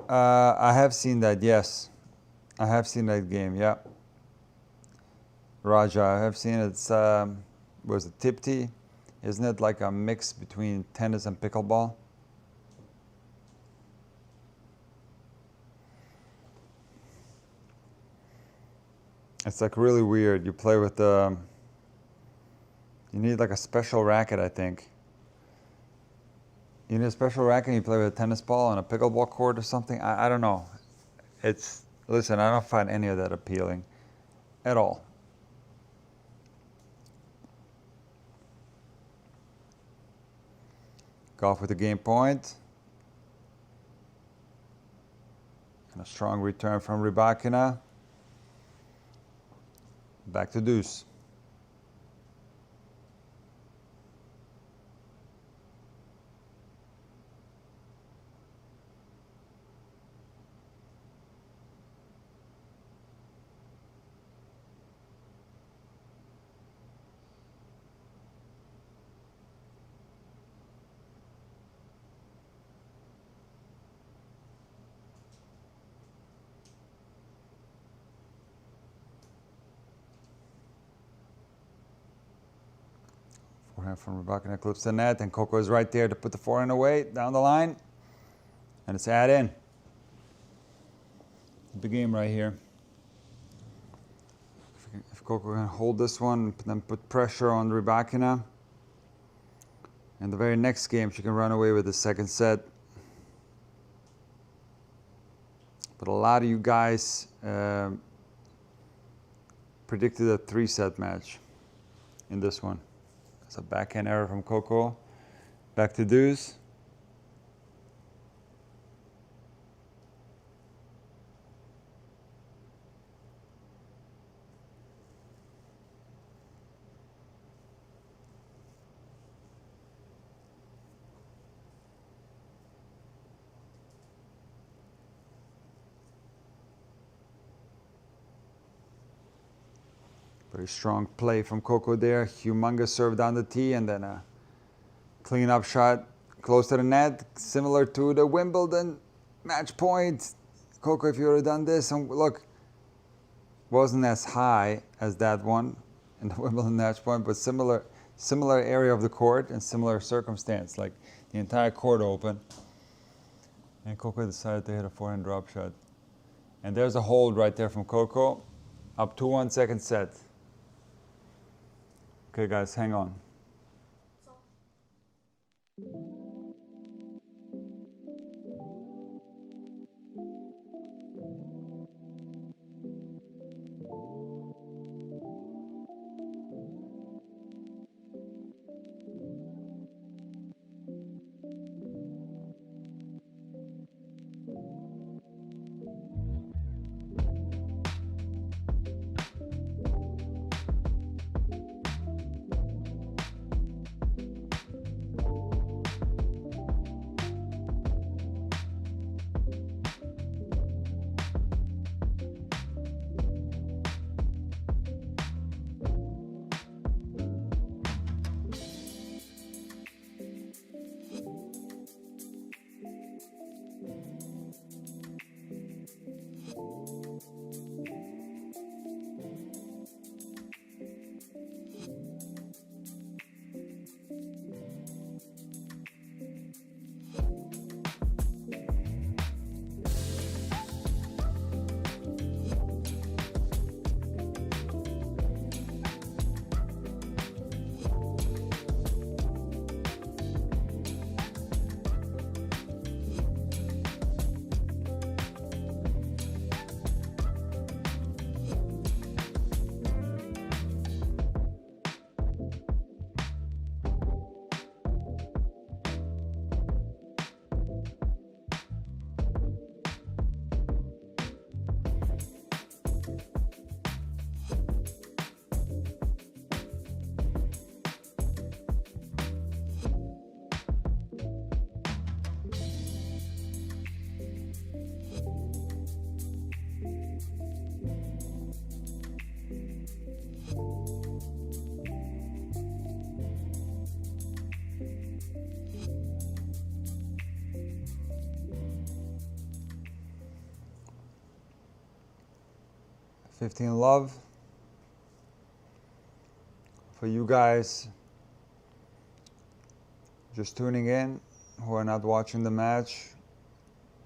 I have seen that, yes. I have seen that game, yeah. Raja, I have seen it. It's, was it Tipti? Isn't it like a mix between tennis and pickleball? It's like really weird. You play with you need like a special racket, I think. You need a special racket and you play with a tennis ball on a pickleball court or something. I don't know. Listen, I don't find any of that appealing at all. Gauff with the game point. And a strong return from Rybakina. Back to deuce. Forehand from Rybakina clips the net, and Coco is right there to put the forehand away down the line. And it's add in. The game right here. If Coco can hold this one, then put pressure on Rybakina. And the very next game, she can run away with the second set. But a lot of you guys predicted a 3-set match in this one. It's a backhand error from Coco. Back to deuce. Very strong play from Coco there. Humongous serve down the tee, and then a clean-up shot close to the net, similar to the Wimbledon match point. Coco, if you would have done this, and look, wasn't as high as that one in the Wimbledon match point, but similar area of the court and similar circumstance, like the entire court open. And Coco decided to hit a forehand drop shot. And there's a hold right there from Coco. Up 2-1 second set. Okay, guys, hang on. 15 love. For you guys just tuning in, who are not watching the match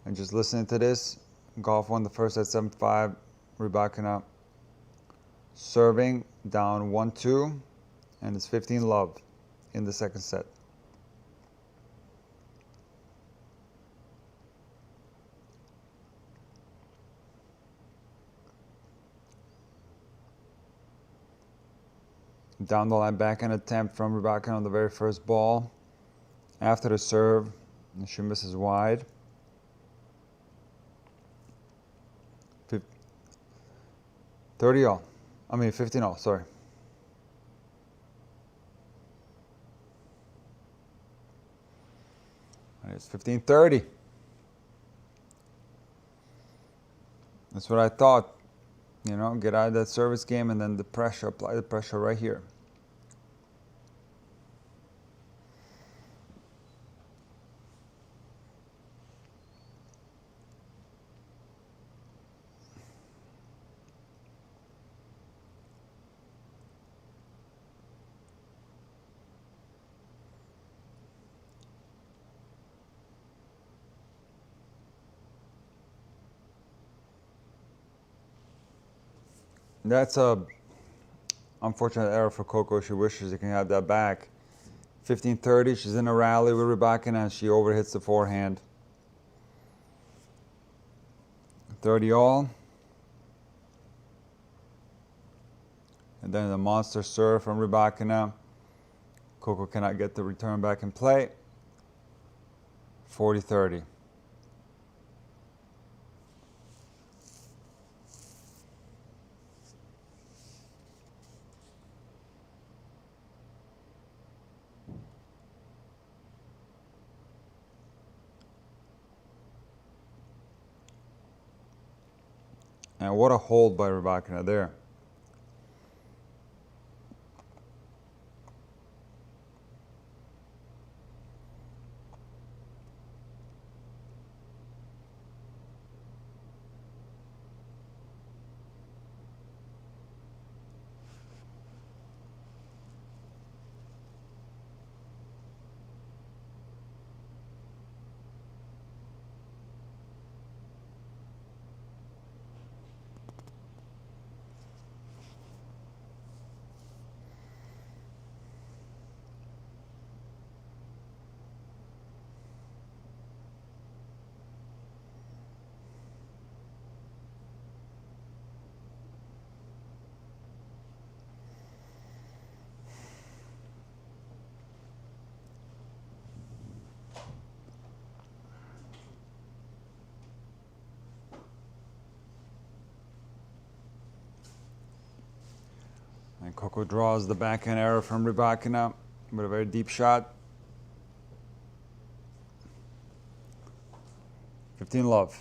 and just listening to this, Gauff won the first set 7-5. Rybakina serving down 1-2, and it's 15 love in the second set. Down the line backhand attempt from Rybakina on the very first ball. After the serve, she misses wide. 30 all. I mean 15 all, sorry. And it's 15-30. That's what I thought. You know, get out of that service game and then the pressure, apply the pressure right here. That's a unfortunate error for Coco. She wishes she can have that back. 15-30, she's in a rally with Rybakina and she overhits the forehand. 30 all. And then the monster serve from Rybakina. Coco cannot get the return back in play. 40-30. And what a hold by Rybakina there. And Coco draws the backhand error from Rybakina with a very deep shot. 15 love.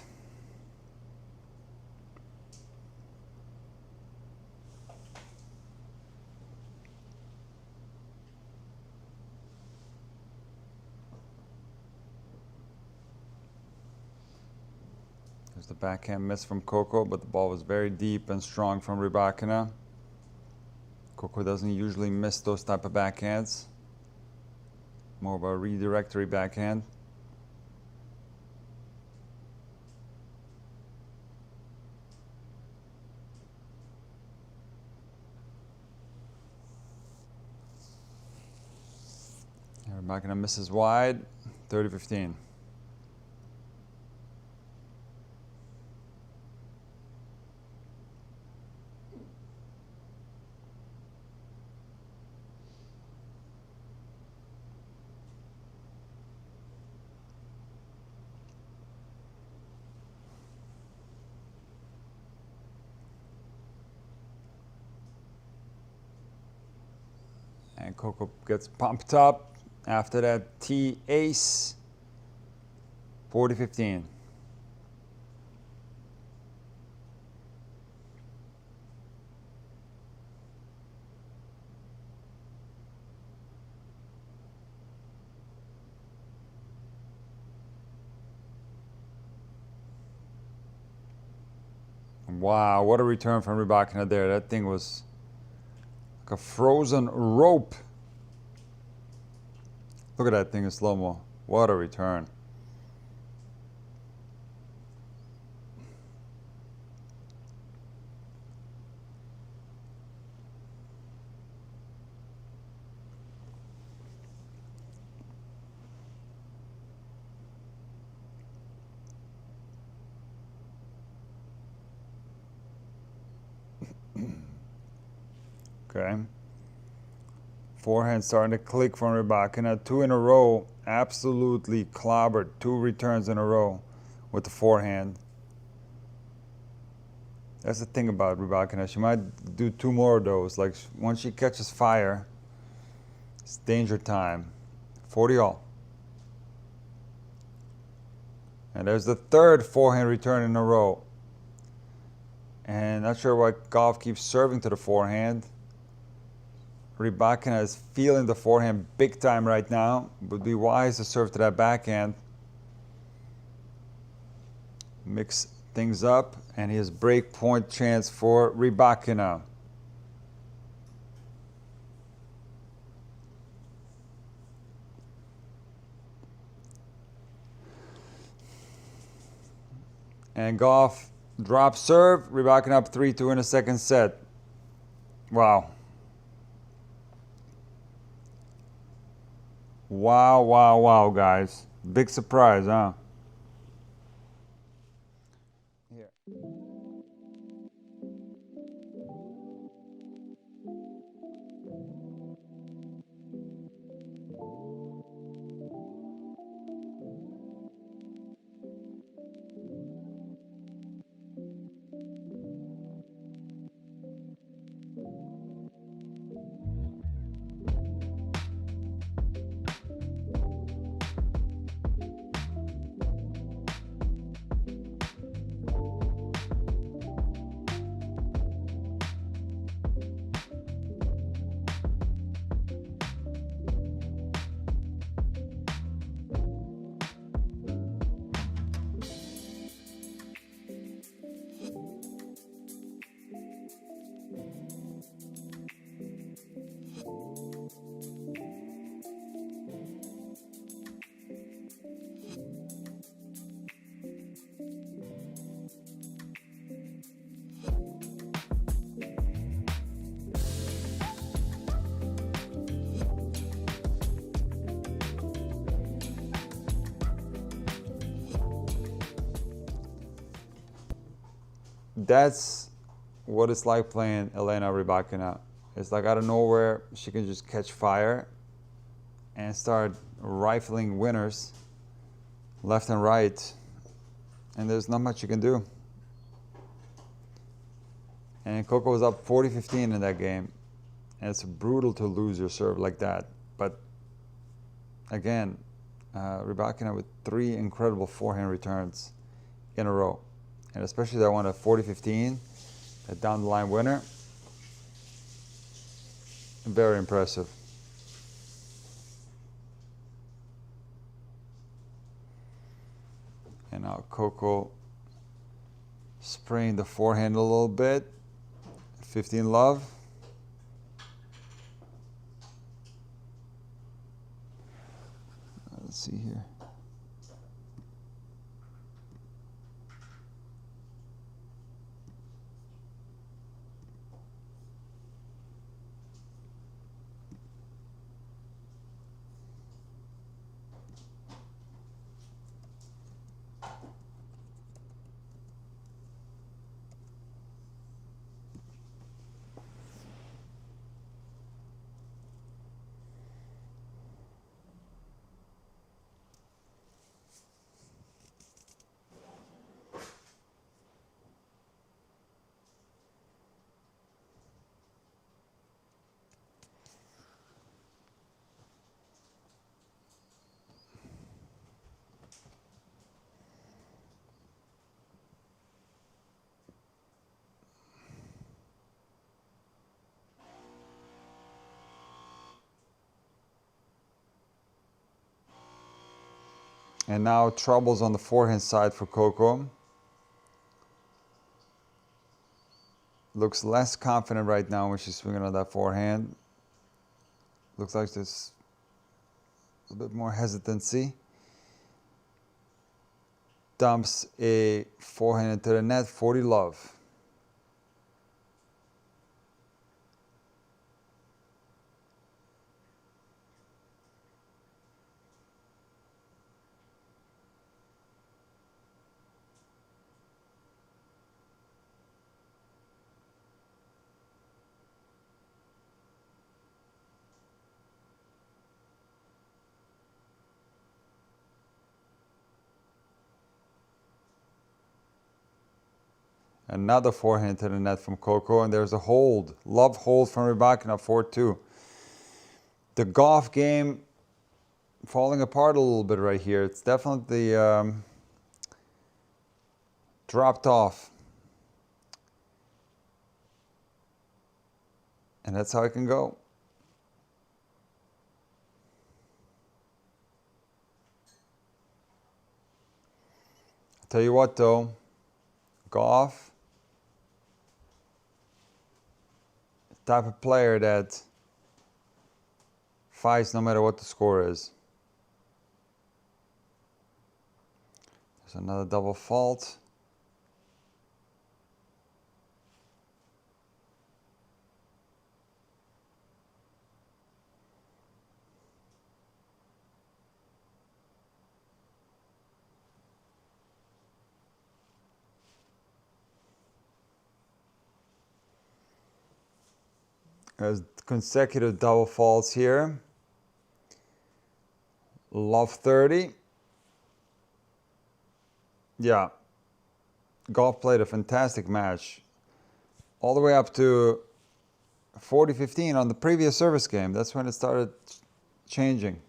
There's the backhand miss from Coco, but the ball was very deep and strong from Rybakina. Coco doesn't usually miss those type of backhands. More of a redirectory backhand. Rybakina misses wide, 30-15. And Coco gets pumped up after that T ace, 40-15. Wow, what a return from Rybakina there. That thing was like a frozen rope. Look at that thing in slow-mo. What a return. Okay. Forehand starting to click from Rybakina. 2 in a row. Absolutely clobbered. 2 returns in a row with the forehand. That's the thing about Rybakina. She might do 2 more of those. Like once she catches fire, it's danger time. 40 all. And there's the 3rd forehand return in a row. And not sure why Gauff keeps serving to the forehand. Rybakina is feeling the forehand big time right now. Would be wise to serve to that backhand. Mix things up, and here's break point chance for Rybakina. And Gauff drop serve. Rybakina up 3-2 in the second set. Wow. Wow, wow, wow, guys. Big surprise, huh? Here. That's what it's like playing Elena Rybakina. It's like out of nowhere, she can just catch fire and start rifling winners left and right. And there's not much you can do. And Coco was up 40-15 in that game. And it's brutal to lose your serve like that. But again, Rybakina with 3 incredible forehand returns in a row. And especially that one at 40-15, that down the line winner. Very impressive. And now Coco spraying the forehand a little bit. 15 love. Let's see here. And now troubles on the forehand side for Coco. looks less confident right now when she's swinging on that forehand. Looks like there's a bit more hesitancy. Dumps a forehand into the net, 40 love. Another forehand to the net from Coco, and there's a hold. Love hold from Rybakina, 4-2. The Gauff game falling apart a little bit right here. It's definitely dropped off. And that's how it can go. I'll tell you what though, Gauff, type of player that fights no matter what the score is. There's another double fault. There's consecutive double faults here. Love 30. Yeah, Gauff played a fantastic match. All the way up to 40-15 on the previous service game. That's when it started changing.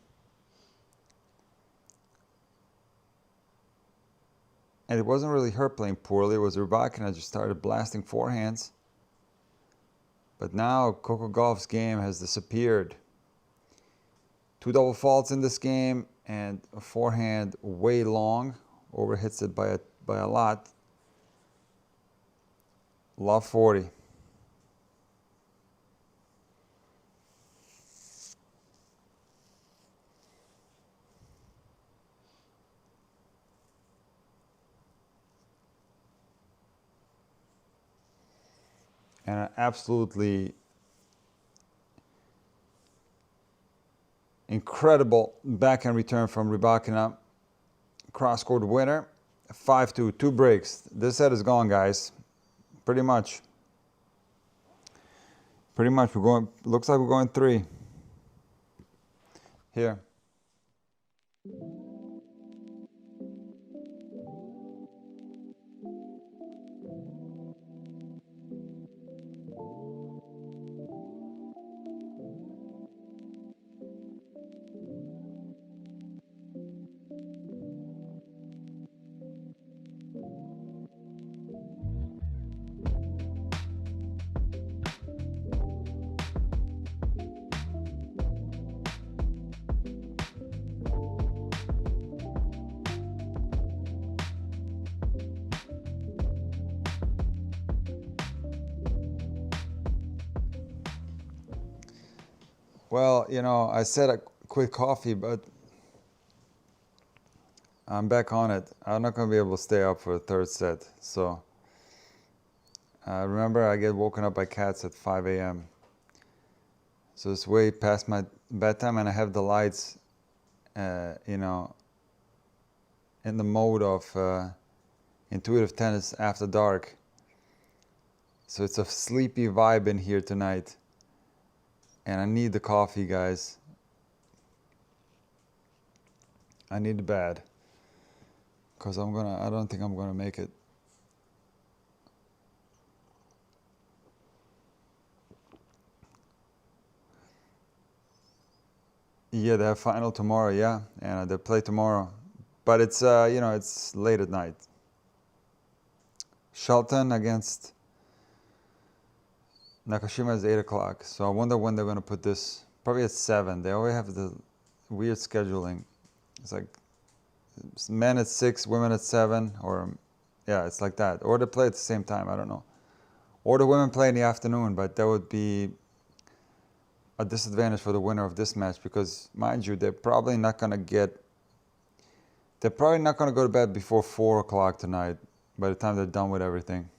And it wasn't really her playing poorly. It was Rybakina just started blasting forehands. But now Coco Gauff's game has disappeared. 2 double faults in this game and a forehand way long. Overhits it by a lot. Love 40. And an absolutely incredible backhand return from Rybakina. Cross-court winner, 5-2, 2 breaks. This set is gone, guys. Pretty much. Pretty much, we're going, looks like we're going 3. Here. Well, you know, I said a quick coffee, but I'm back on it. I'm not going to be able to stay up for a third set. So, remember, I get woken up by cats at 5 a.m. So it's way past my bedtime, and I have the lights, you know, in the mode of intuitive tennis after dark. So it's a sleepy vibe in here tonight. And I need the coffee, guys. I need the bed. Because I don't think I'm gonna make it. Yeah, they have final tomorrow, yeah. And they play tomorrow. But it's, you know, it's late at night. Shelton against Nakashima is 8 o'clock. So I wonder when they're going to put this. Probably at 7. They always have the weird scheduling. It's like men at 6, women at 7. Or, yeah, it's like that. Or they play at the same time. I don't know. Or the women play in the afternoon, but that would be a disadvantage for the winner of this match because, mind you, they're probably not going to go to bed before 4 o'clock tonight by the time they're done with everything.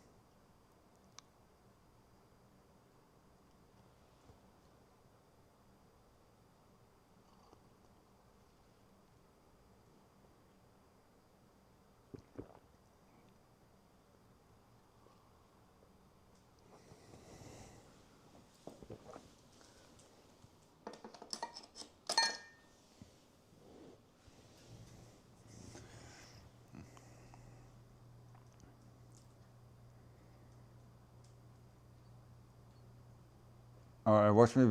All right, watch me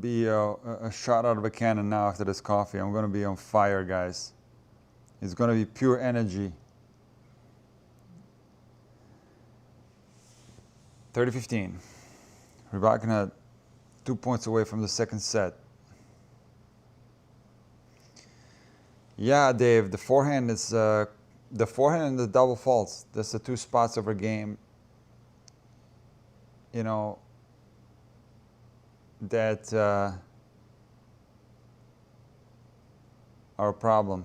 be a shot out of a cannon now after this coffee. I'm going to be on fire, guys. It's going to be pure energy. 30-15. Rybakina 2 points away from the second set. Yeah, Dave, the forehand is the forehand and the double faults. That's the two spots of her game. You know, that are a problem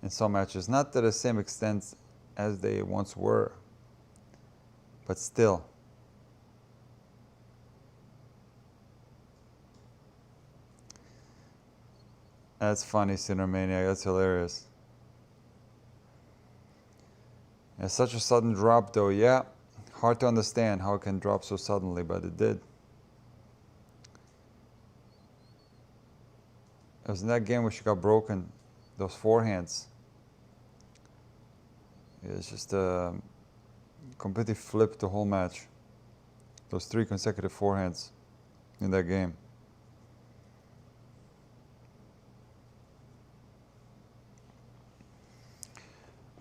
in some matches. Not to the same extent as they once were, but still. That's funny, Cinemania. That's hilarious. It's such a sudden drop, though. Yeah, hard to understand how it can drop so suddenly, but it did. It was in that game where she got broken, those forehands. It's just completely flipped the whole match. Those 3 consecutive forehands in that game.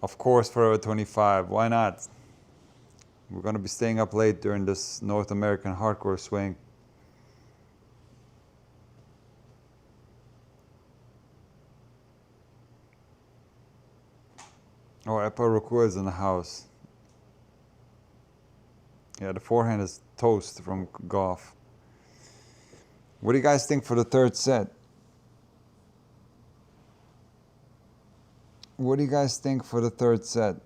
Of course, Forever 25. Why not? We're going to be staying up late during this North American hardcore swing. Oh, Epa Rokua is in the house. Yeah, the forehand is toast from Gauff. What do you guys think for the third set? What do you guys think for the third set?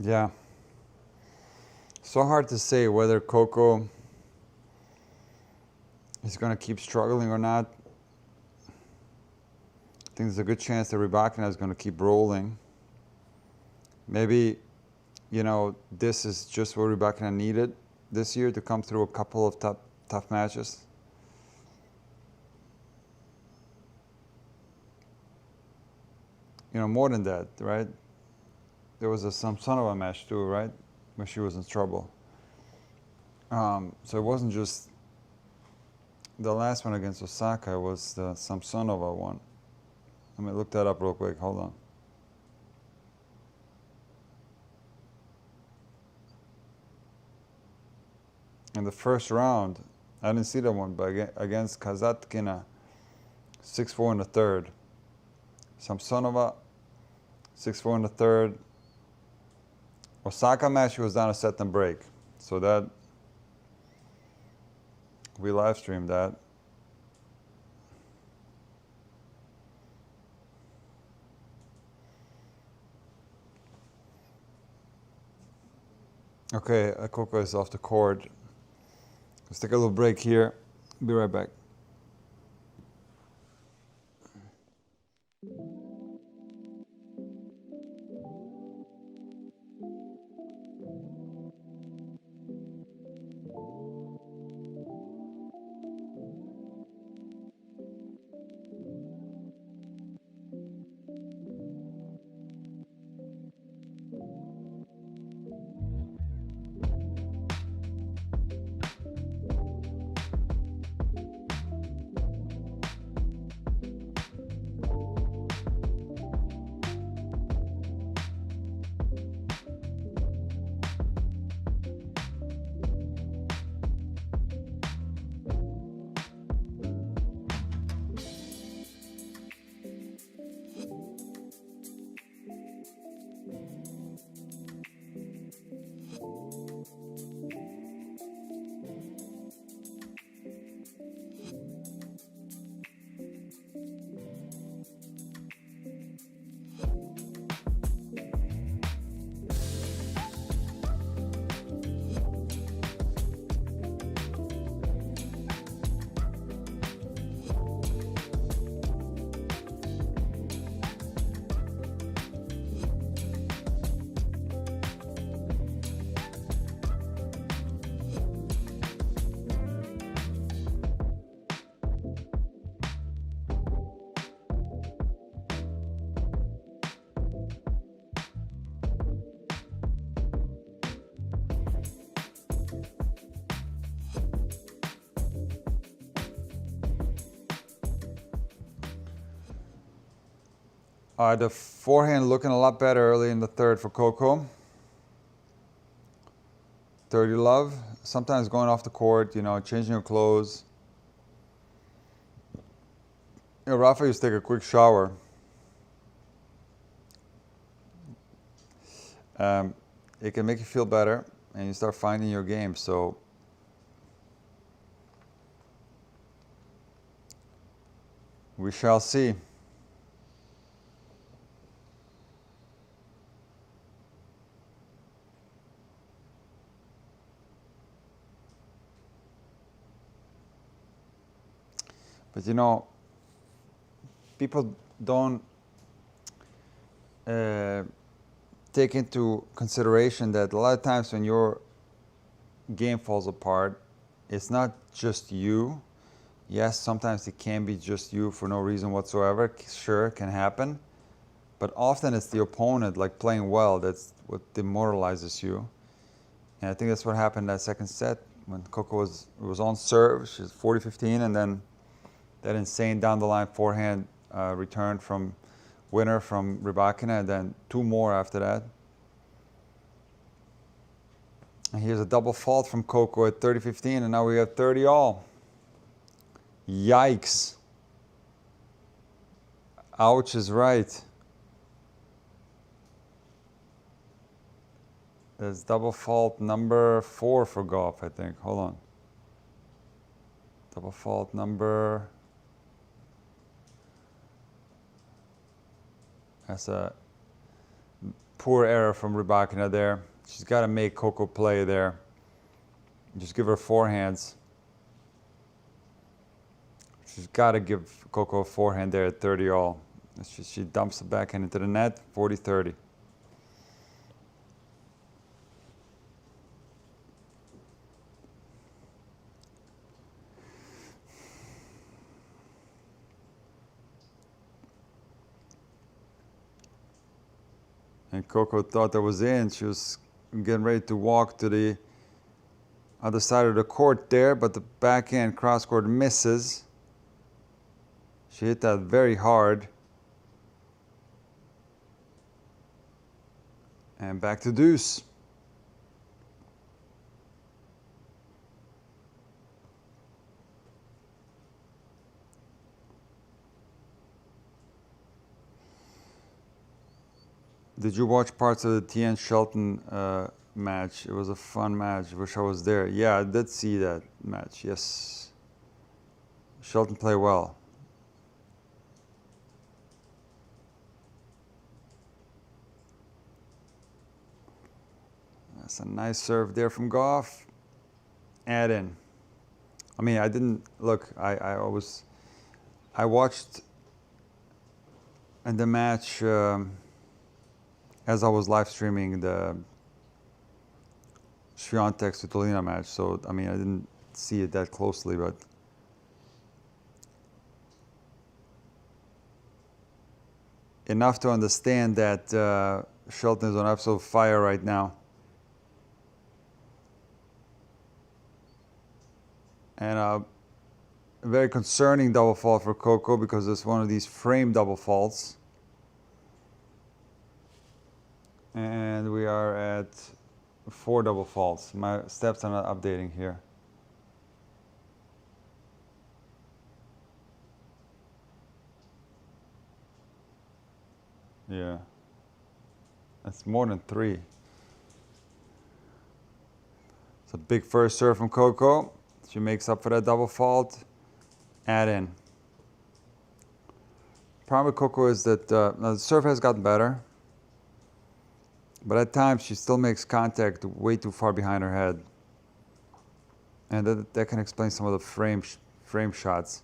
Yeah. So hard to say whether Coco is going to keep struggling or not. I think there's a good chance that Rybakina is going to keep rolling. Maybe, you know, this is just what Rybakina needed this year to come through a couple of tough matches. You know, more than that, right? There was a Samsonova match too, right? Where she was in trouble. So it wasn't just the last one against Osaka, it was the Samsonova one. Let me look that up real quick, hold on. In the first round, I didn't see that one, but against Kazatkina, 6-4 in the third. Samsonova, 6-4 in the third. Osaka match, she was down a set and break. So that, we live streamed that. Okay, Coco is off the court. Let's take a little break here. Be right back. The forehand looking a lot better early in the third for Coco. 30 love. Sometimes going off the court, you know, changing your clothes. You know, Rafa used to take a quick shower. It can make you feel better, and you start finding your game. So we shall see. But you know, people don't take into consideration that a lot of times when your game falls apart, it's not just you. Yes, sometimes it can be just you for no reason whatsoever. Sure, it can happen. But often it's the opponent, like playing well, that's what demoralizes you. And I think that's what happened in that second set when Coco was on serve. She's 40-15, and then that insane down the line forehand return from winner from Rybakina, and then two more after that. And here's a double fault from Coco at 30-15, and now we have 30 all. Yikes. Ouch is right. There's double fault number 4 for Gauff, I think. Hold on. Double fault number... That's a poor error from Rybakina there. She's got to make Coco play there. Just give her forehands. She's got to give Coco a forehand there at 30 all. She dumps the backhand into the net, 40-30. And Coco thought that was in. She was getting ready to walk to the other side of the court there, but the backhand cross court misses. She hit that very hard. And back to deuce. Did you watch parts of the Tien Shelton match? It was a fun match. Wish I was there. Yeah, I did see that match. Yes. Shelton played well. That's a nice serve there from Gauff. Add in. I mean, I didn't look. I watched in the match as I was live streaming the Swiatek Svitolina match. So I mean, I didn't see it that closely, but enough to understand that Shelton is on absolute fire right now. And a very concerning double fault for Coco because it's one of these frame double faults. And we are at 4 double faults. My steps are not updating here. Yeah. That's more than 3. It's a big first serve from Coco. She makes up for that double fault. Add in. Problem with Coco is that the serve has gotten better, but at times she still makes contact way too far behind her head, and that can explain some of the frame shots.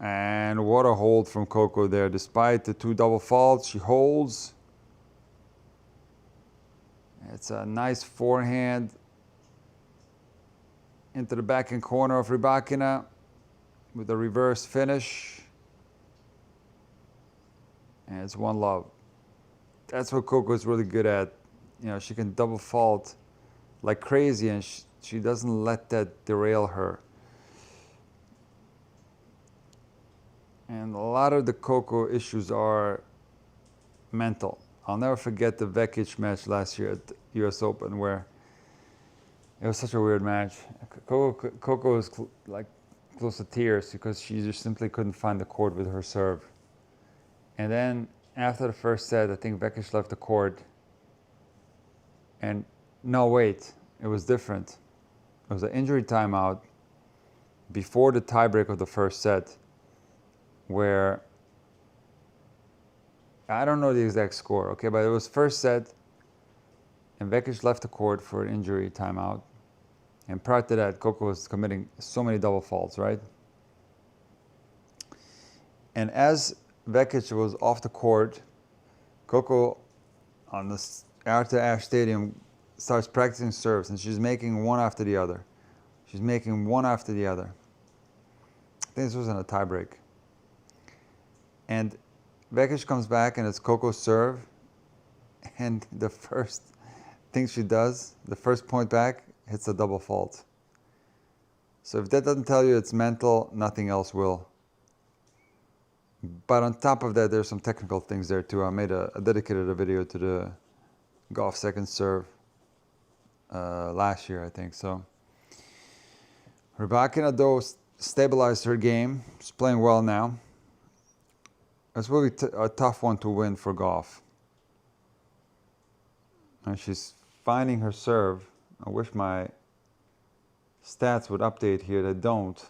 And what a hold from Coco there! Despite the 2 double faults, she holds. It's a nice forehand into the backhand corner of Rybakina with a reverse finish. And it's 1-love. That's what Coco is really good at. You know, she can double fault like crazy, and she doesn't let that derail her. And a lot of the Coco issues are mental. I'll never forget the Vekic match last year at the US Open where it was such a weird match. Coco was like close to tears because she just simply couldn't find the court with her serve. And then after the first set, I think Vekic left the court. And no, wait, it was different. It was an injury timeout before the tiebreak of the first set where I don't know the exact score, okay, but it was first set and Vekic left the court for an injury timeout. And prior to that, Coco was committing so many double faults, right? And as Vekic was off the court, Coco on the Arthur Ashe Stadium starts practicing serves, and she's making one after the other. She's making one after the other. I think this was in a tiebreak. And Vekic comes back, and it's Coco's serve. And the first thing she does, the first point back, hits a double fault. So if that doesn't tell you it's mental, nothing else will. But on top of that, there's some technical things there too. I dedicated a video to the Gauff second serve last year, I think. So Rybakina, though, stabilized her game. She's playing well now. It's really a tough one to win for Gauff. And she's finding her serve. I wish my stats would update here. They don't.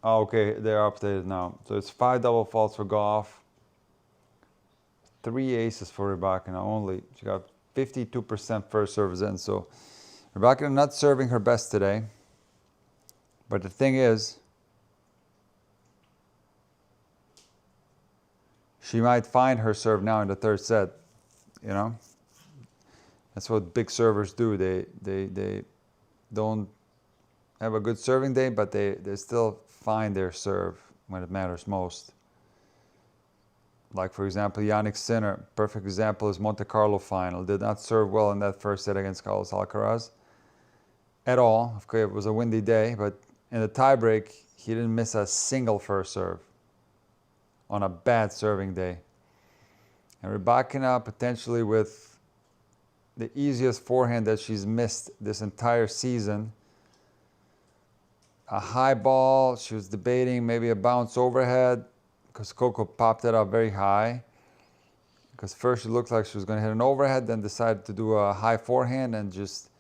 Oh, okay, they're updated now. So it's 5 double faults for Gauff, 3 aces for Rybakina only. She got 52% first service in. So Rybakina not serving her best today. But the thing is, she might find her serve now in the third set, you know? That's what big servers do. They don't have a good serving day, but they still find their serve when it matters most. Like, for example, Yannick Sinner. Perfect example is Monte Carlo final. Did not serve well in that first set against Carlos Alcaraz at all. Okay, it was a windy day, but in the tiebreak, he didn't miss a single first serve on a bad serving day. And Rybakina potentially with the easiest forehand that she's missed this entire season. A high ball, she was debating maybe a bounce overhead because Coco popped it up very high. Because first she looked like she was going to hit an overhead, then decided to do a high forehand and just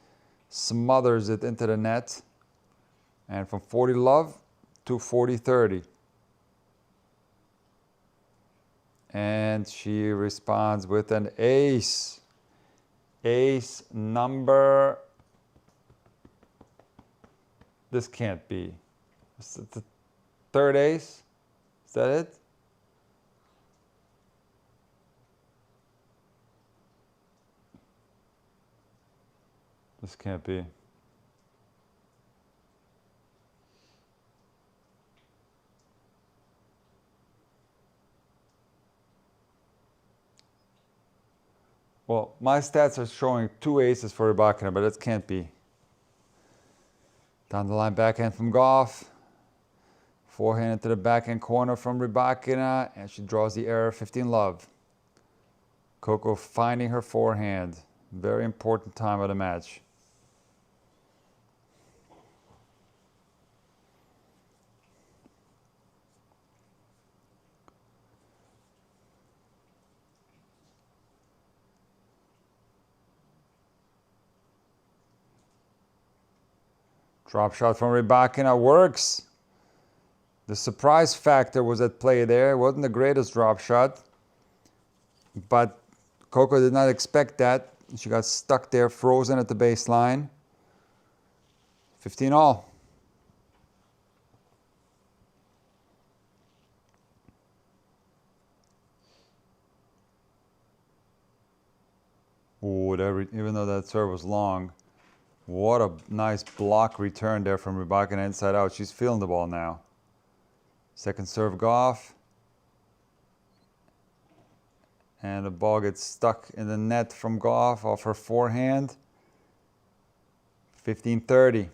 smothers it into the net. And from 40 love to 40-30. And she responds with an ace. Ace number... This can't be. It's the third ace? Is that it? This can't be. Well, my stats are showing 2 aces for Rybakina, but it can't be. Down the line backhand from Gauff. Forehand into the backhand corner from Rybakina, and she draws the error, 15 love. Coco finding her forehand. Very important time of the match. Drop shot from Rybakina works. The surprise factor was at play there. It wasn't the greatest drop shot, but Coco did not expect that. She got stuck there, frozen at the baseline. 15 all. Ooh, even though that serve was long, what a nice block return there from Rybakina inside out. She's feeling the ball now. Second serve Gauff. And the ball gets stuck in the net from Gauff off her forehand. 15-30.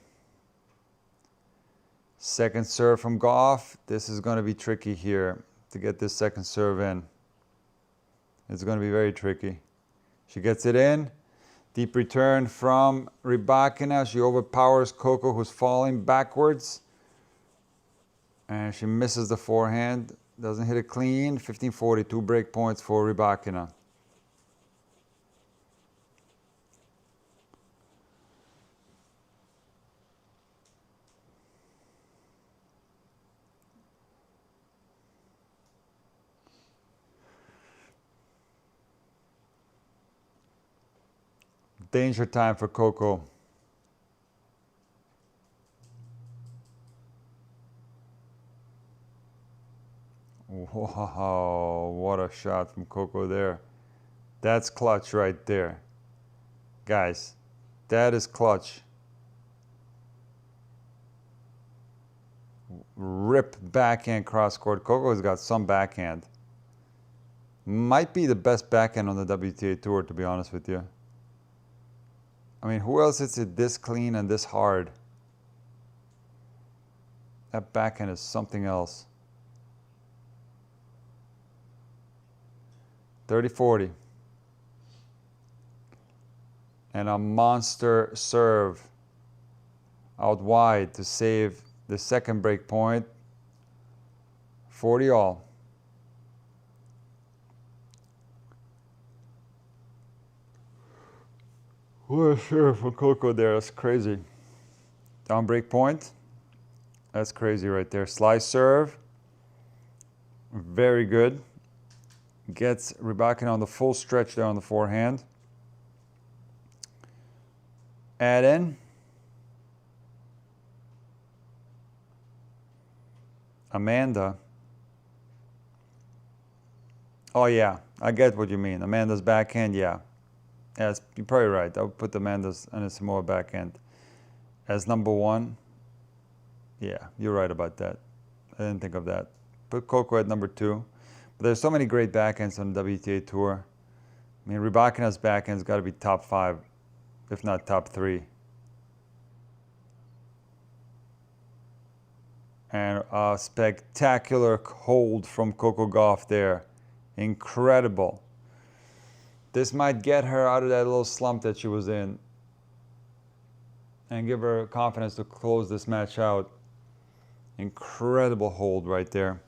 Second serve from Gauff. This is going to be tricky here to get this second serve in. It's going to be very tricky. She gets it in. Deep return from Rybakina. She overpowers Coco, who's falling backwards. And she misses the forehand. Doesn't hit it clean. 15-40, 2 break points for Rybakina. Danger time for Coco. Wow, what a shot from Coco there. That's clutch right there. Guys, that is clutch. Rip backhand cross court. Coco's got some backhand. Might be the best backhand on the WTA Tour, to be honest with you. I mean, who else hits it this clean and this hard? That backhand is something else. 30-40. And a monster serve out wide to save the second break point. 40 all. What a serve for Coco there. That's crazy. Down break point. That's crazy right there. Slice serve. Very good. Gets Rybakina on the full stretch there on the forehand. Add in. Amanda. Oh yeah, I get what you mean. Amanda's backhand, yeah. Yes, you're probably right. I would put Amanda's and Samoa backhand as number one. Yeah, you're right about that. I didn't think of that. Put Coco at number two. But there's so many great backhands on the WTA Tour. I mean, Rybakina's backhand's got to be top 5, if not top 3. And a spectacular hold from Coco Gauff there. Incredible. This might get her out of that little slump that she was in and give her confidence to close this match out. Incredible hold right there.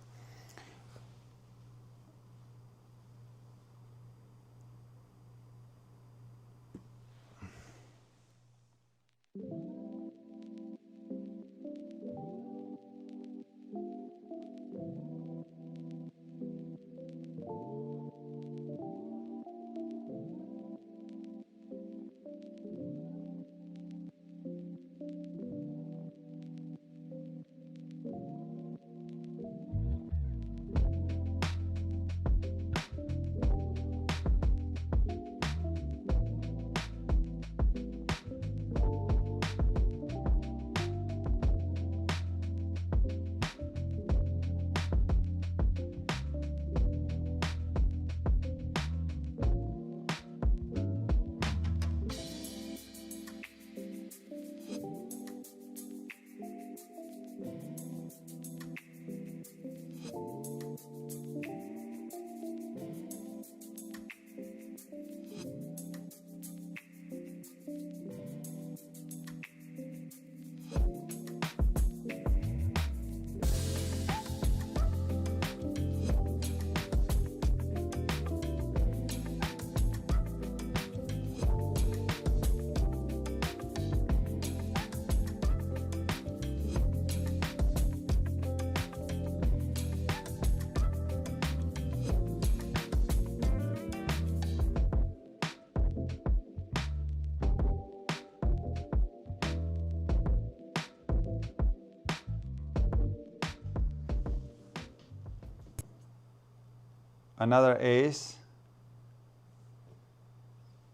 Another ace.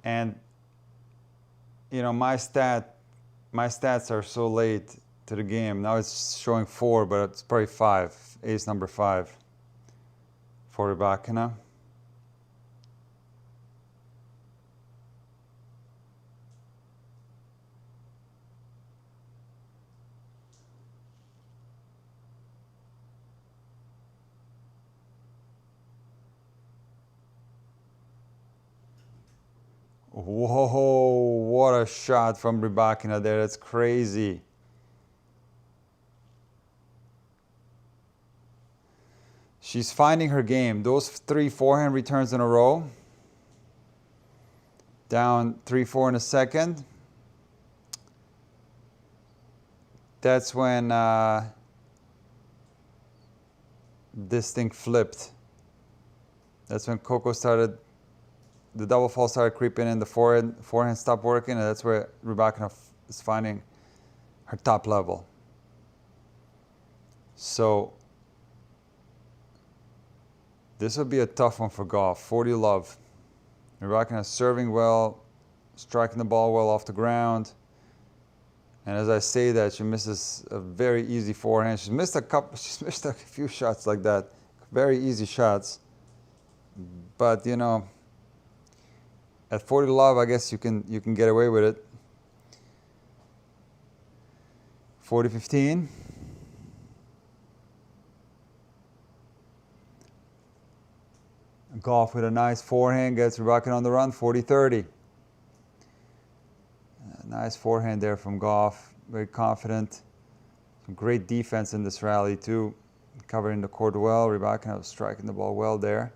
And you know, my stats are so late to the game. Now it's showing 4, but it's probably 5. Ace number 5 for Rybakina. Whoa, what a shot from Rybakina there. That's crazy. She's finding her game. Those 3 forehand returns in a row. Down 3-4 in a second. That's when this thing flipped. That's when Coco started, the double fault started creeping in, the forehand stopped working, and that's where Rybakina is finding her top level. So this would be a tough one for Gauff. 40 love. Rybakina serving well, striking the ball well off the ground. And as I say that, she misses a very easy forehand. She's missed a few shots like that. Very easy shots. But you know, at 40 love, I guess you can get away with it. 40-15. Gauff with a nice forehand gets Rybakina on the run. 40-30. Nice forehand there from Gauff. Very confident. Some great defense in this rally too. Covering the court well. Rybakina was striking the ball well there.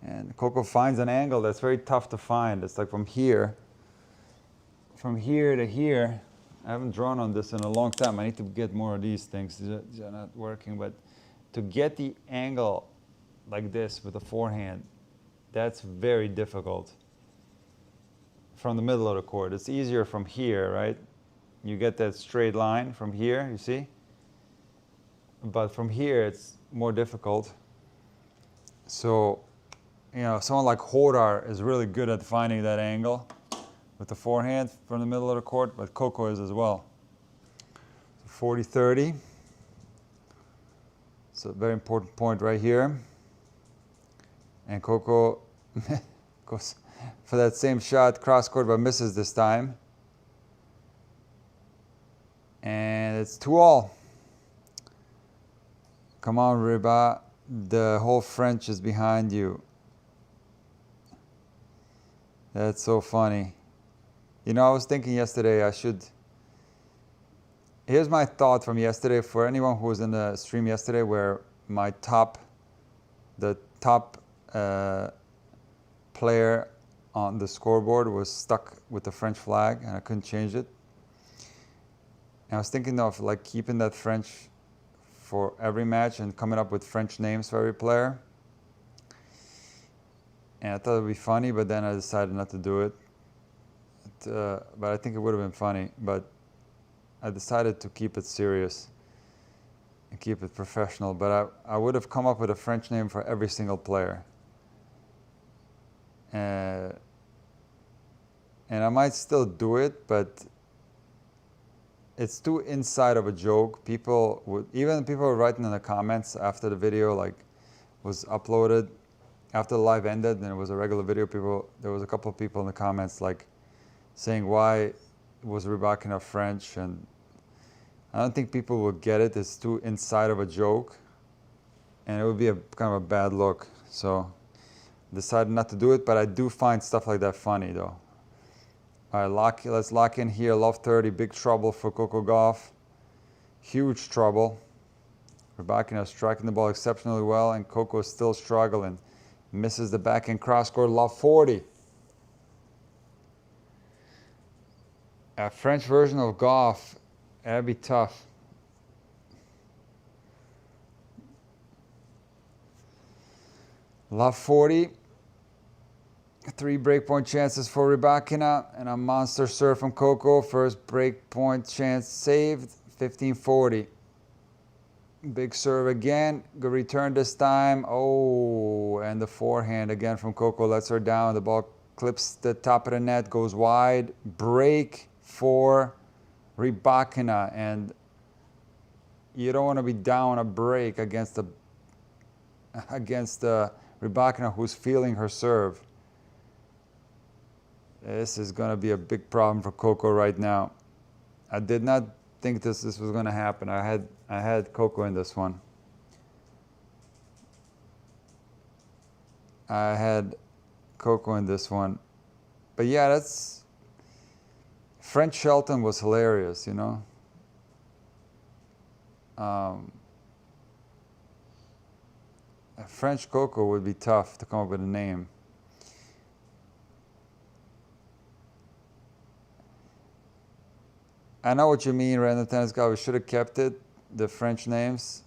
And Coco finds an angle that's very tough to find. It's like from here to here. I haven't drawn on this in a long time. I need to get more of these things. These are not working. But to get the angle like this with a forehand, that's very difficult. From the middle of the court. It's easier from here, right? You get that straight line from here, you see? But from here, it's more difficult. So, you know, someone like Hodar is really good at finding that angle with the forehand from the middle of the court, but Coco is as well. 40-30. It's a very important point right here. And Coco goes for that same shot, cross court, but misses this time. And it's 2-all. Come on, Ryba. The whole French is behind you. That's so funny. You know, I was thinking yesterday here's my thought from yesterday for anyone who was in the stream yesterday where the top player on the scoreboard was stuck with the French flag and I couldn't change it. And I was thinking of like keeping that French for every match and coming up with French names for every player. And I thought it would be funny, but then I decided not to do it. But I think it would have been funny. But I decided to keep it serious and keep it professional. But I would have come up with a French name for every single player. And I might still do it, but it's too inside of a joke. Even people were writing in the comments after the video was uploaded, after the live ended and it was a regular video, there was a couple of people in the comments saying why was Rybakina French, and I don't think people will get it. It's too inside of a joke and it would be a kind of a bad look. So decided not to do it, but I do find stuff like that funny though. All right, let's lock in here. Love 30, big trouble for Coco Gauff. Huge trouble. Rybakina striking the ball exceptionally well, and Coco is still struggling. Misses the backhand cross court. Love 40. A French version of Gauff. That'd be tough. Love 40. 3 breakpoint chances for Rybakina and a monster serve from Coco. First breakpoint chance saved. 15-40. Big serve again. Good return this time. Oh, and the forehand again from Coco lets her down. The ball clips the top of the net, goes wide. Break for Rybakina, and you don't want to be down a break against Rybakina, who's feeling her serve. This is going to be a big problem for Coco right now. I did not think this was going to happen. I had Coco in this one. I had Coco in this one. But yeah, that's French Shelton was hilarious, you know. French Coco would be tough to come up with a name. I know what you mean, Random Tennis Guy. We should have kept it, the French names,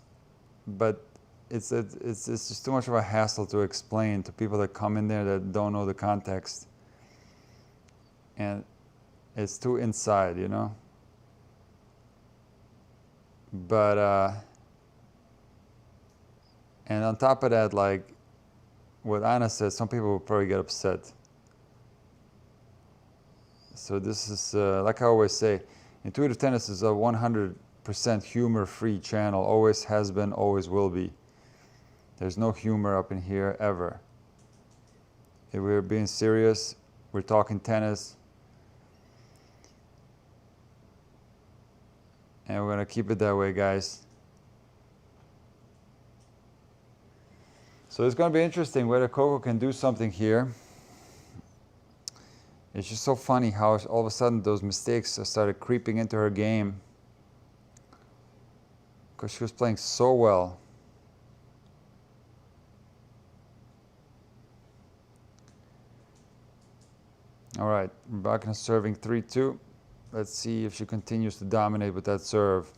but it's just too much of a hassle to explain to people that come in there that don't know the context, and it's too inside, you know. But and on top of that, like what Anna said, some people will probably get upset. So this is like I always say, Intuitive Tennis is a 100% humor-free channel. Always has been, always will be. There's no humor up in here ever. If we're being serious, we're talking tennis, and we're gonna keep it that way, guys. So it's gonna be interesting whether Coco can do something here. It's just so funny how all of a sudden those mistakes started creeping into her game, because she was playing so well. All right, Rybakina serving 3-2. Let's see if she continues to dominate with that serve.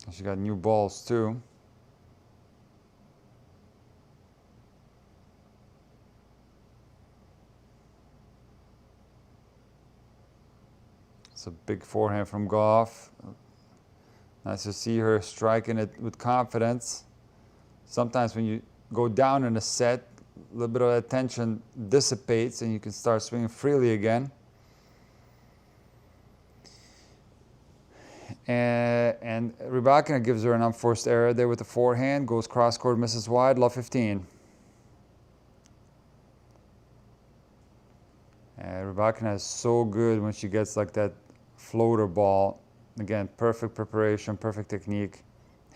And she got new balls too. It's a big forehand from Gauff. Nice to see her striking it with confidence. Sometimes when you go down in a set, a little bit of that tension dissipates and you can start swinging freely again. And Rybakina gives her an unforced error there with the forehand, goes cross-court, misses wide, love 15. Rybakina is so good when she gets like that floater ball. Again, perfect preparation, perfect technique.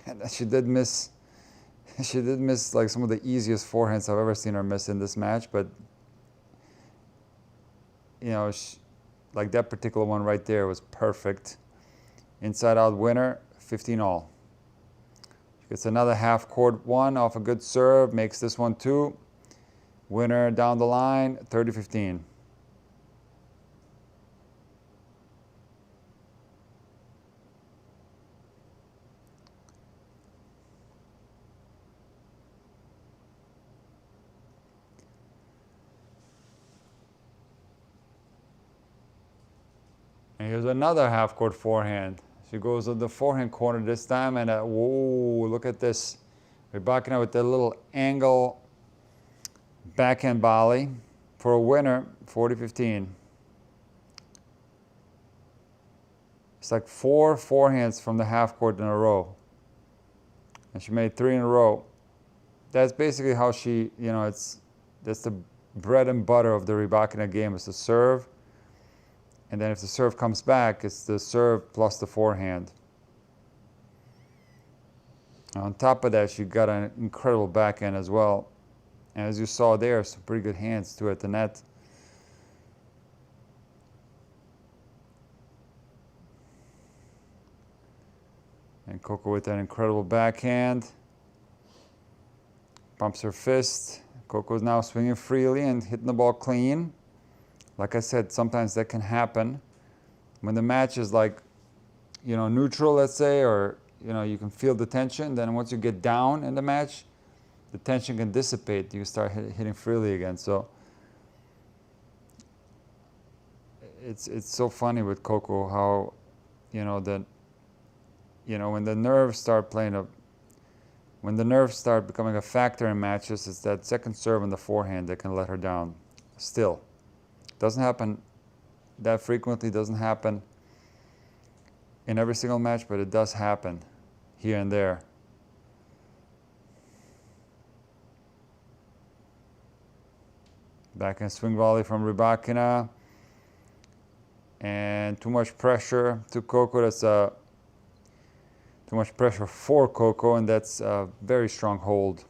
And she did miss like some of the easiest forehands I've ever seen her miss in this match, but you know, like that particular one right there was perfect. Inside out winner, 15 all. She gets another half court one off a good serve, makes this one 2. Winner down the line, 30-15. And here's another half court forehand. She goes to the forehand corner this time, and whoa, look at this. Rybakina with that little angle backhand volley for a winner, 40-15. It's like 4 forehands from the half court in a row. And she made 3 in a row. That's basically how she, you know, that's the bread and butter of the Rybakina game, is the serve. And then if the serve comes back, it's the serve plus the forehand. On top of that, she got an incredible backhand as well. And as you saw there, some pretty good hands too at the net. And Coco with an incredible backhand. Pumps her fist. Coco's now swinging freely and hitting the ball clean. Like I said, sometimes that can happen. When the match is like, you know, neutral, let's say, or, you know, you can feel the tension. Then once you get down in the match, the tension can dissipate. You start hitting freely again. So it's so funny with Coco how, you know, that, you know, when the nerves start becoming a factor in matches, it's that second serve and the forehand that can let her down. Still, doesn't happen that frequently, doesn't happen in every single match, but it does happen here and there. Backhand swing volley from Rybakina. And too much pressure to Coco. That's too Too much pressure for Coco, and that's a very strong hold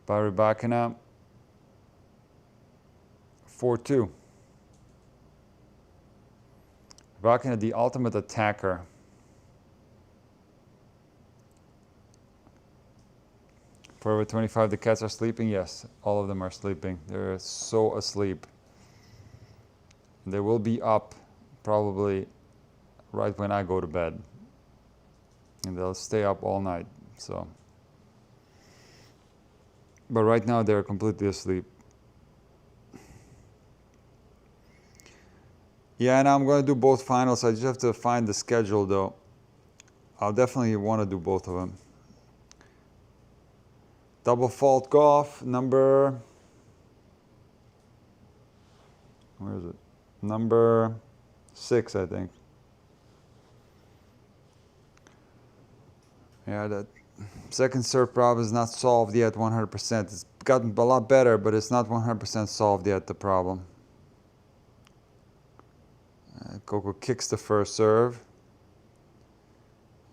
by Rybakina. 4-2. Rybakina, the ultimate attacker. Forever 25, the cats are sleeping? Yes, all of them are sleeping. They're so asleep. They will be up probably right when I go to bed. And they'll stay up all night, so. But right now they're completely asleep. Yeah, and I'm going to do both finals. I just have to find the schedule, though. I'll definitely want to do both of them. Double fault Gauff, number... Where is it? Number 6, I think. Yeah, that second serve problem is not solved yet 100%. It's gotten a lot better, but it's not 100% solved yet, the problem. Coco kicks the first serve.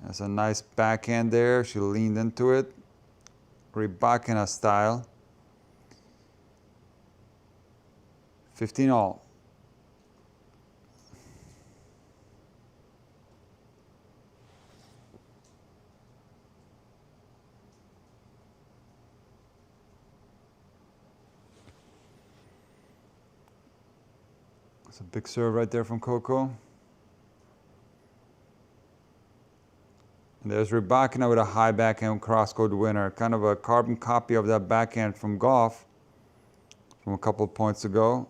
That's a nice backhand there. She leaned into it. Rybakina style. 15 all. It's a big serve right there from Coco. And there's Rybakina with a high backhand crosscourt winner. Kind of a carbon copy of that backhand from Gauff from a couple of points ago.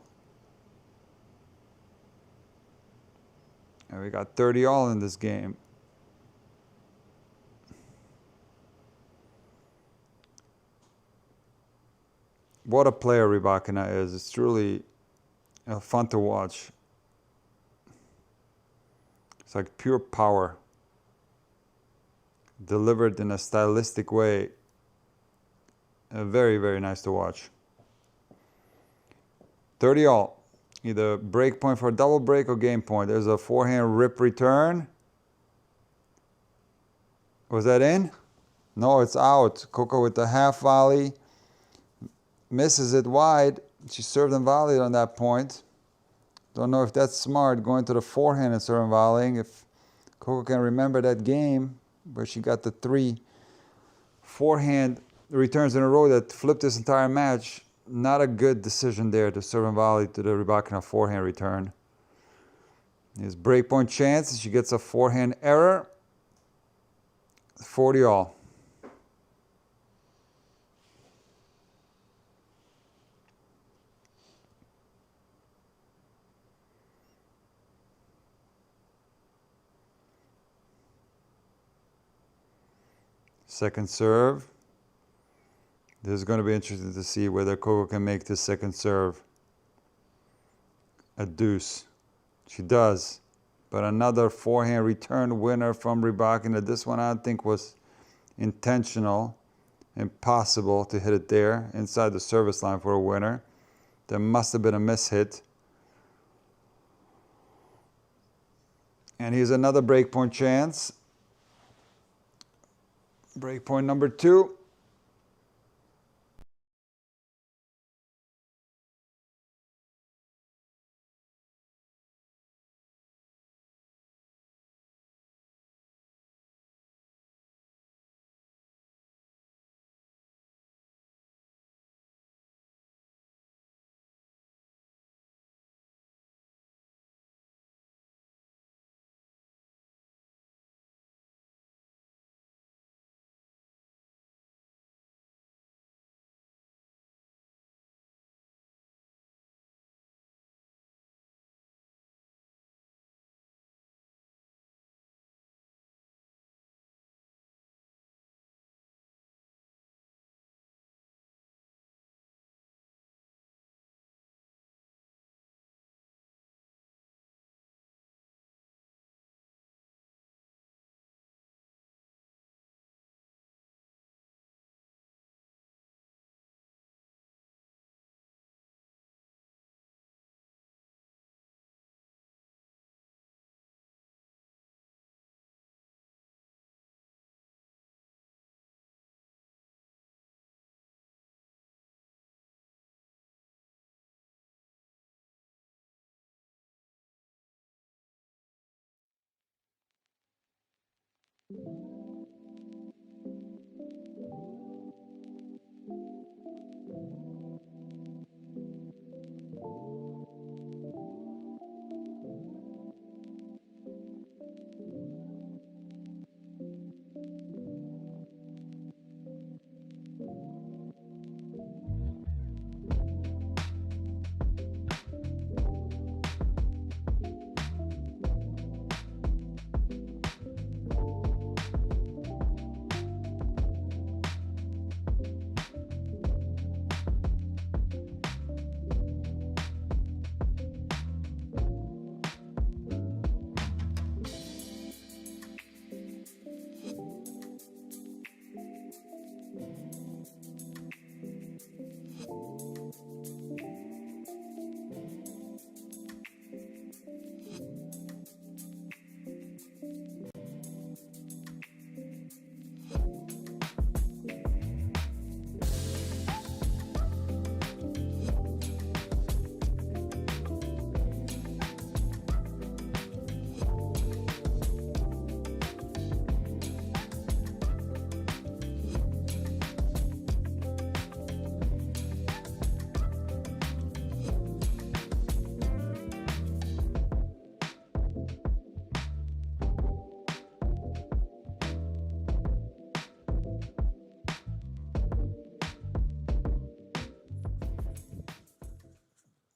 And we got 30 all in this game. What a player Rybakina is. It's truly fun to watch. It's like pure power. Delivered in a stylistic way. Very, very nice to watch. 30 all. Either break point for a double break or game point. There's a forehand rip return. Was that in? No, it's out. Coco with the half volley. Misses it wide. She served and volleyed on that point. Don't know if that's smart, going to the forehand and serving volleying. If Coco can remember that game where she got the 3 forehand returns in a row that flipped this entire match. Not a good decision there to serve and volley to the Rybakina forehand return. His breakpoint chance. She gets a forehand error. 40 all. Second serve. This is going to be interesting to see whether Coco can make this second serve a deuce. She does. But another forehand return winner from Rybakina. This one I think was intentional. Impossible to hit it there inside the service line for a winner. There must have been a mishit. And here's another breakpoint chance. Breakpoint number 2.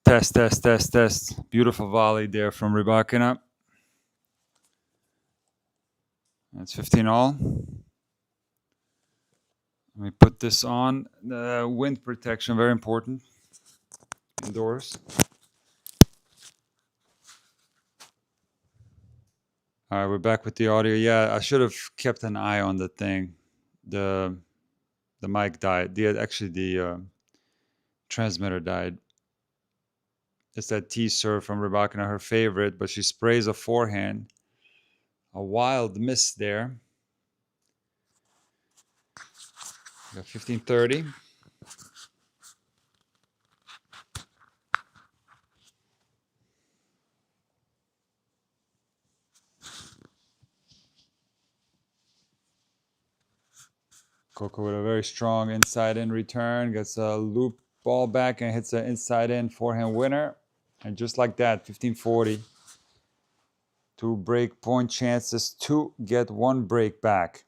Test, test, test, test. Beautiful volley there from Rybakina. That's 15 all. Let me put this on. The wind protection, very important indoors. All right, we're back with the audio. Yeah, I should have kept an eye on the thing. The mic died. The transmitter died. It's that T serve from Rybakina, her favorite, but she sprays a forehand. A wild miss there. Got 15-30. Coco with a very strong inside-in return. Gets a loop ball back and hits an inside-in forehand winner. And just like that, 15-40. 2 break point chances to get 1 break back.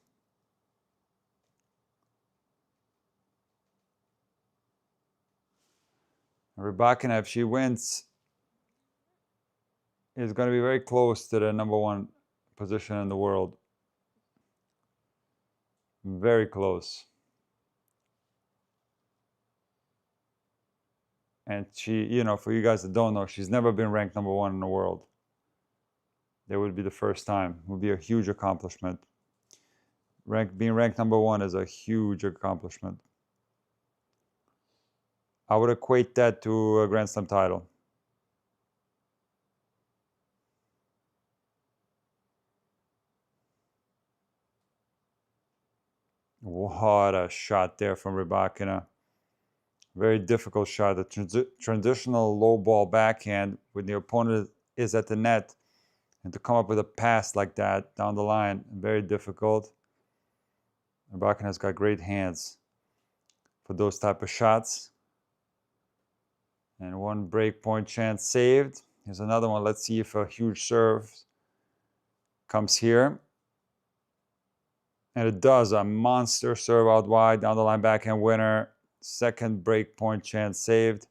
Rybakina, if she wins, is going to be very close to the #1 position in the world. Very close. And she, you know, for you guys that don't know, she's never been ranked #1 in the world. That would be the first time. It would be a huge accomplishment. Being ranked #1 is a huge accomplishment. I would equate that to a Grand Slam title. What a shot there from Rybakina. Very difficult shot. The traditional low ball backhand when the opponent is at the net, and to come up with a pass like that down the line, very difficult. Rybakina's got great hands for those type of shots. And 1 break point chance saved. Here's another one. Let's see if a huge serve comes here. And it does. A monster serve out wide, down the line backhand winner. 2nd break point chance saved.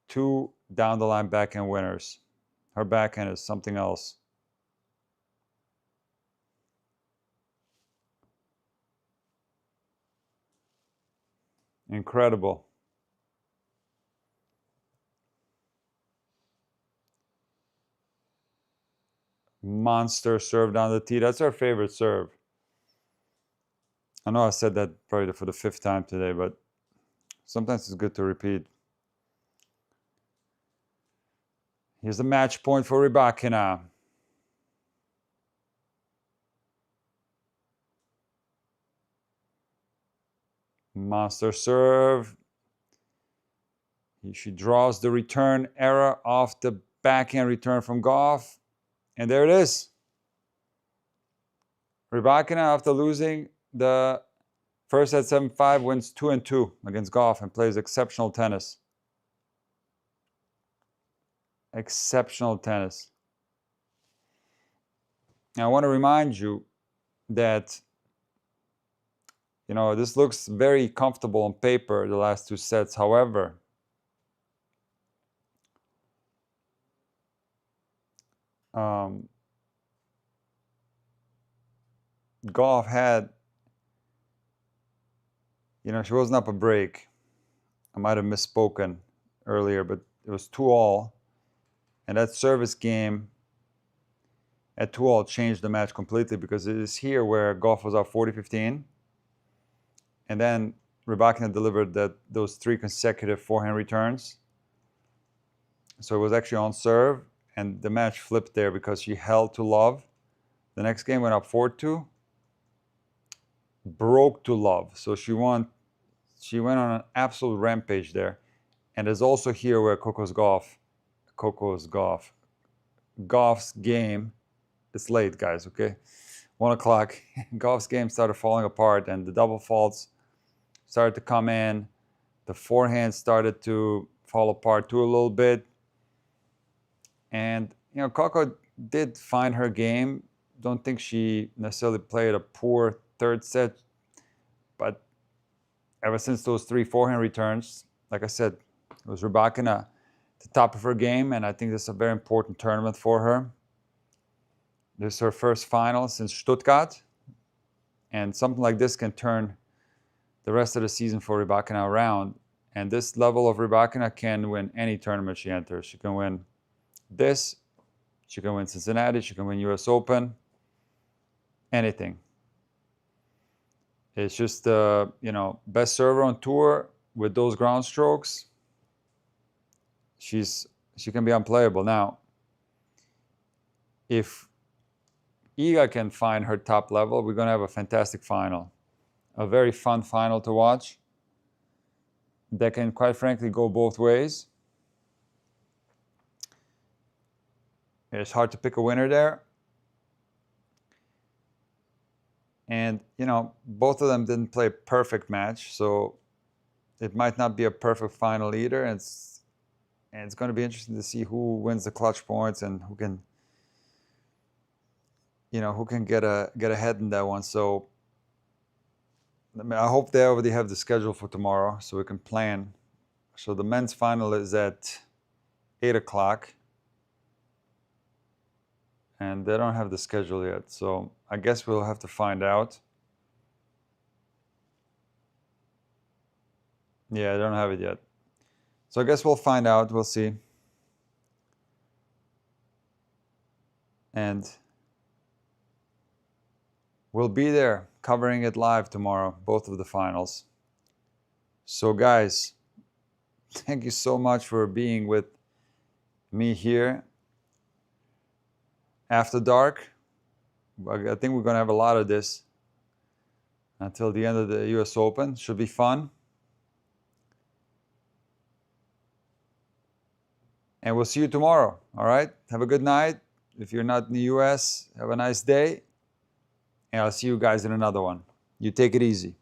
2 down the line backhand winners. Her backhand is something else. Incredible. Monster serve down the tee. That's our favorite serve. I know I said that probably for the 5th time today, but sometimes it's good to repeat. Here's the match point for Rybakina. Monster serve. She draws the return error off the backhand return from Gauff. And there it is. Rybakina, after losing the first set 7-5, wins 2-2 against Gauff and plays exceptional tennis. Exceptional tennis. Now, I want to remind you that, you know, this looks very comfortable on paper, the last 2 sets. However, Gauff had, you know, she wasn't up a break. I might have misspoken earlier, but it was 2-all. And that service game at 2-all changed the match completely, because it is here where Gauff was up 40-15. And then Rybakina delivered those 3 consecutive forehand returns. So it was actually on serve, and the match flipped there because she held to love. The next game went up 4-2, broke to love. So she won. She went on an absolute rampage there. And there's also here where Gauff's game, it's late, guys, okay? 1 o'clock, Gauff's game started falling apart, and the double faults started to come in. The forehand started to fall apart too a little bit. And, you know, Coco did find her game. Don't think she necessarily played a poor third set, but ever since those 3 forehand returns, like I said, it was Rybakina at the top of her game, and I think this is a very important tournament for her. This is her first final since Stuttgart, and something like this can turn the rest of the season for Rybakina around. And this level of Rybakina can win any tournament she enters. She can win this, she can win Cincinnati, she can win US Open, anything. It's just, you know, best server on tour with those ground strokes. She can be unplayable. Now, if Iga can find her top level, we're going to have a fantastic final. A very fun final to watch that can, quite frankly, go both ways. It's hard to pick a winner there. And, you know, both of them didn't play a perfect match, so it might not be a perfect final either. And it's going to be interesting to see who wins the clutch points and who can, you know, who can get ahead in that one. So I hope they already have the schedule for tomorrow so we can plan. So the men's final is at 8 o'clock. And they don't have the schedule yet. So I guess we'll have to find out. Yeah, I don't have it yet. So I guess we'll find out. We'll see. And we'll be there covering it live tomorrow, both of the finals. So guys, thank you so much for being with me here after dark. I think we're going to have a lot of this until the end of the US Open. Should be fun. And we'll see you tomorrow, all right? Have a good night. If you're not in the US, have a nice day. And I'll see you guys in another one. You take it easy.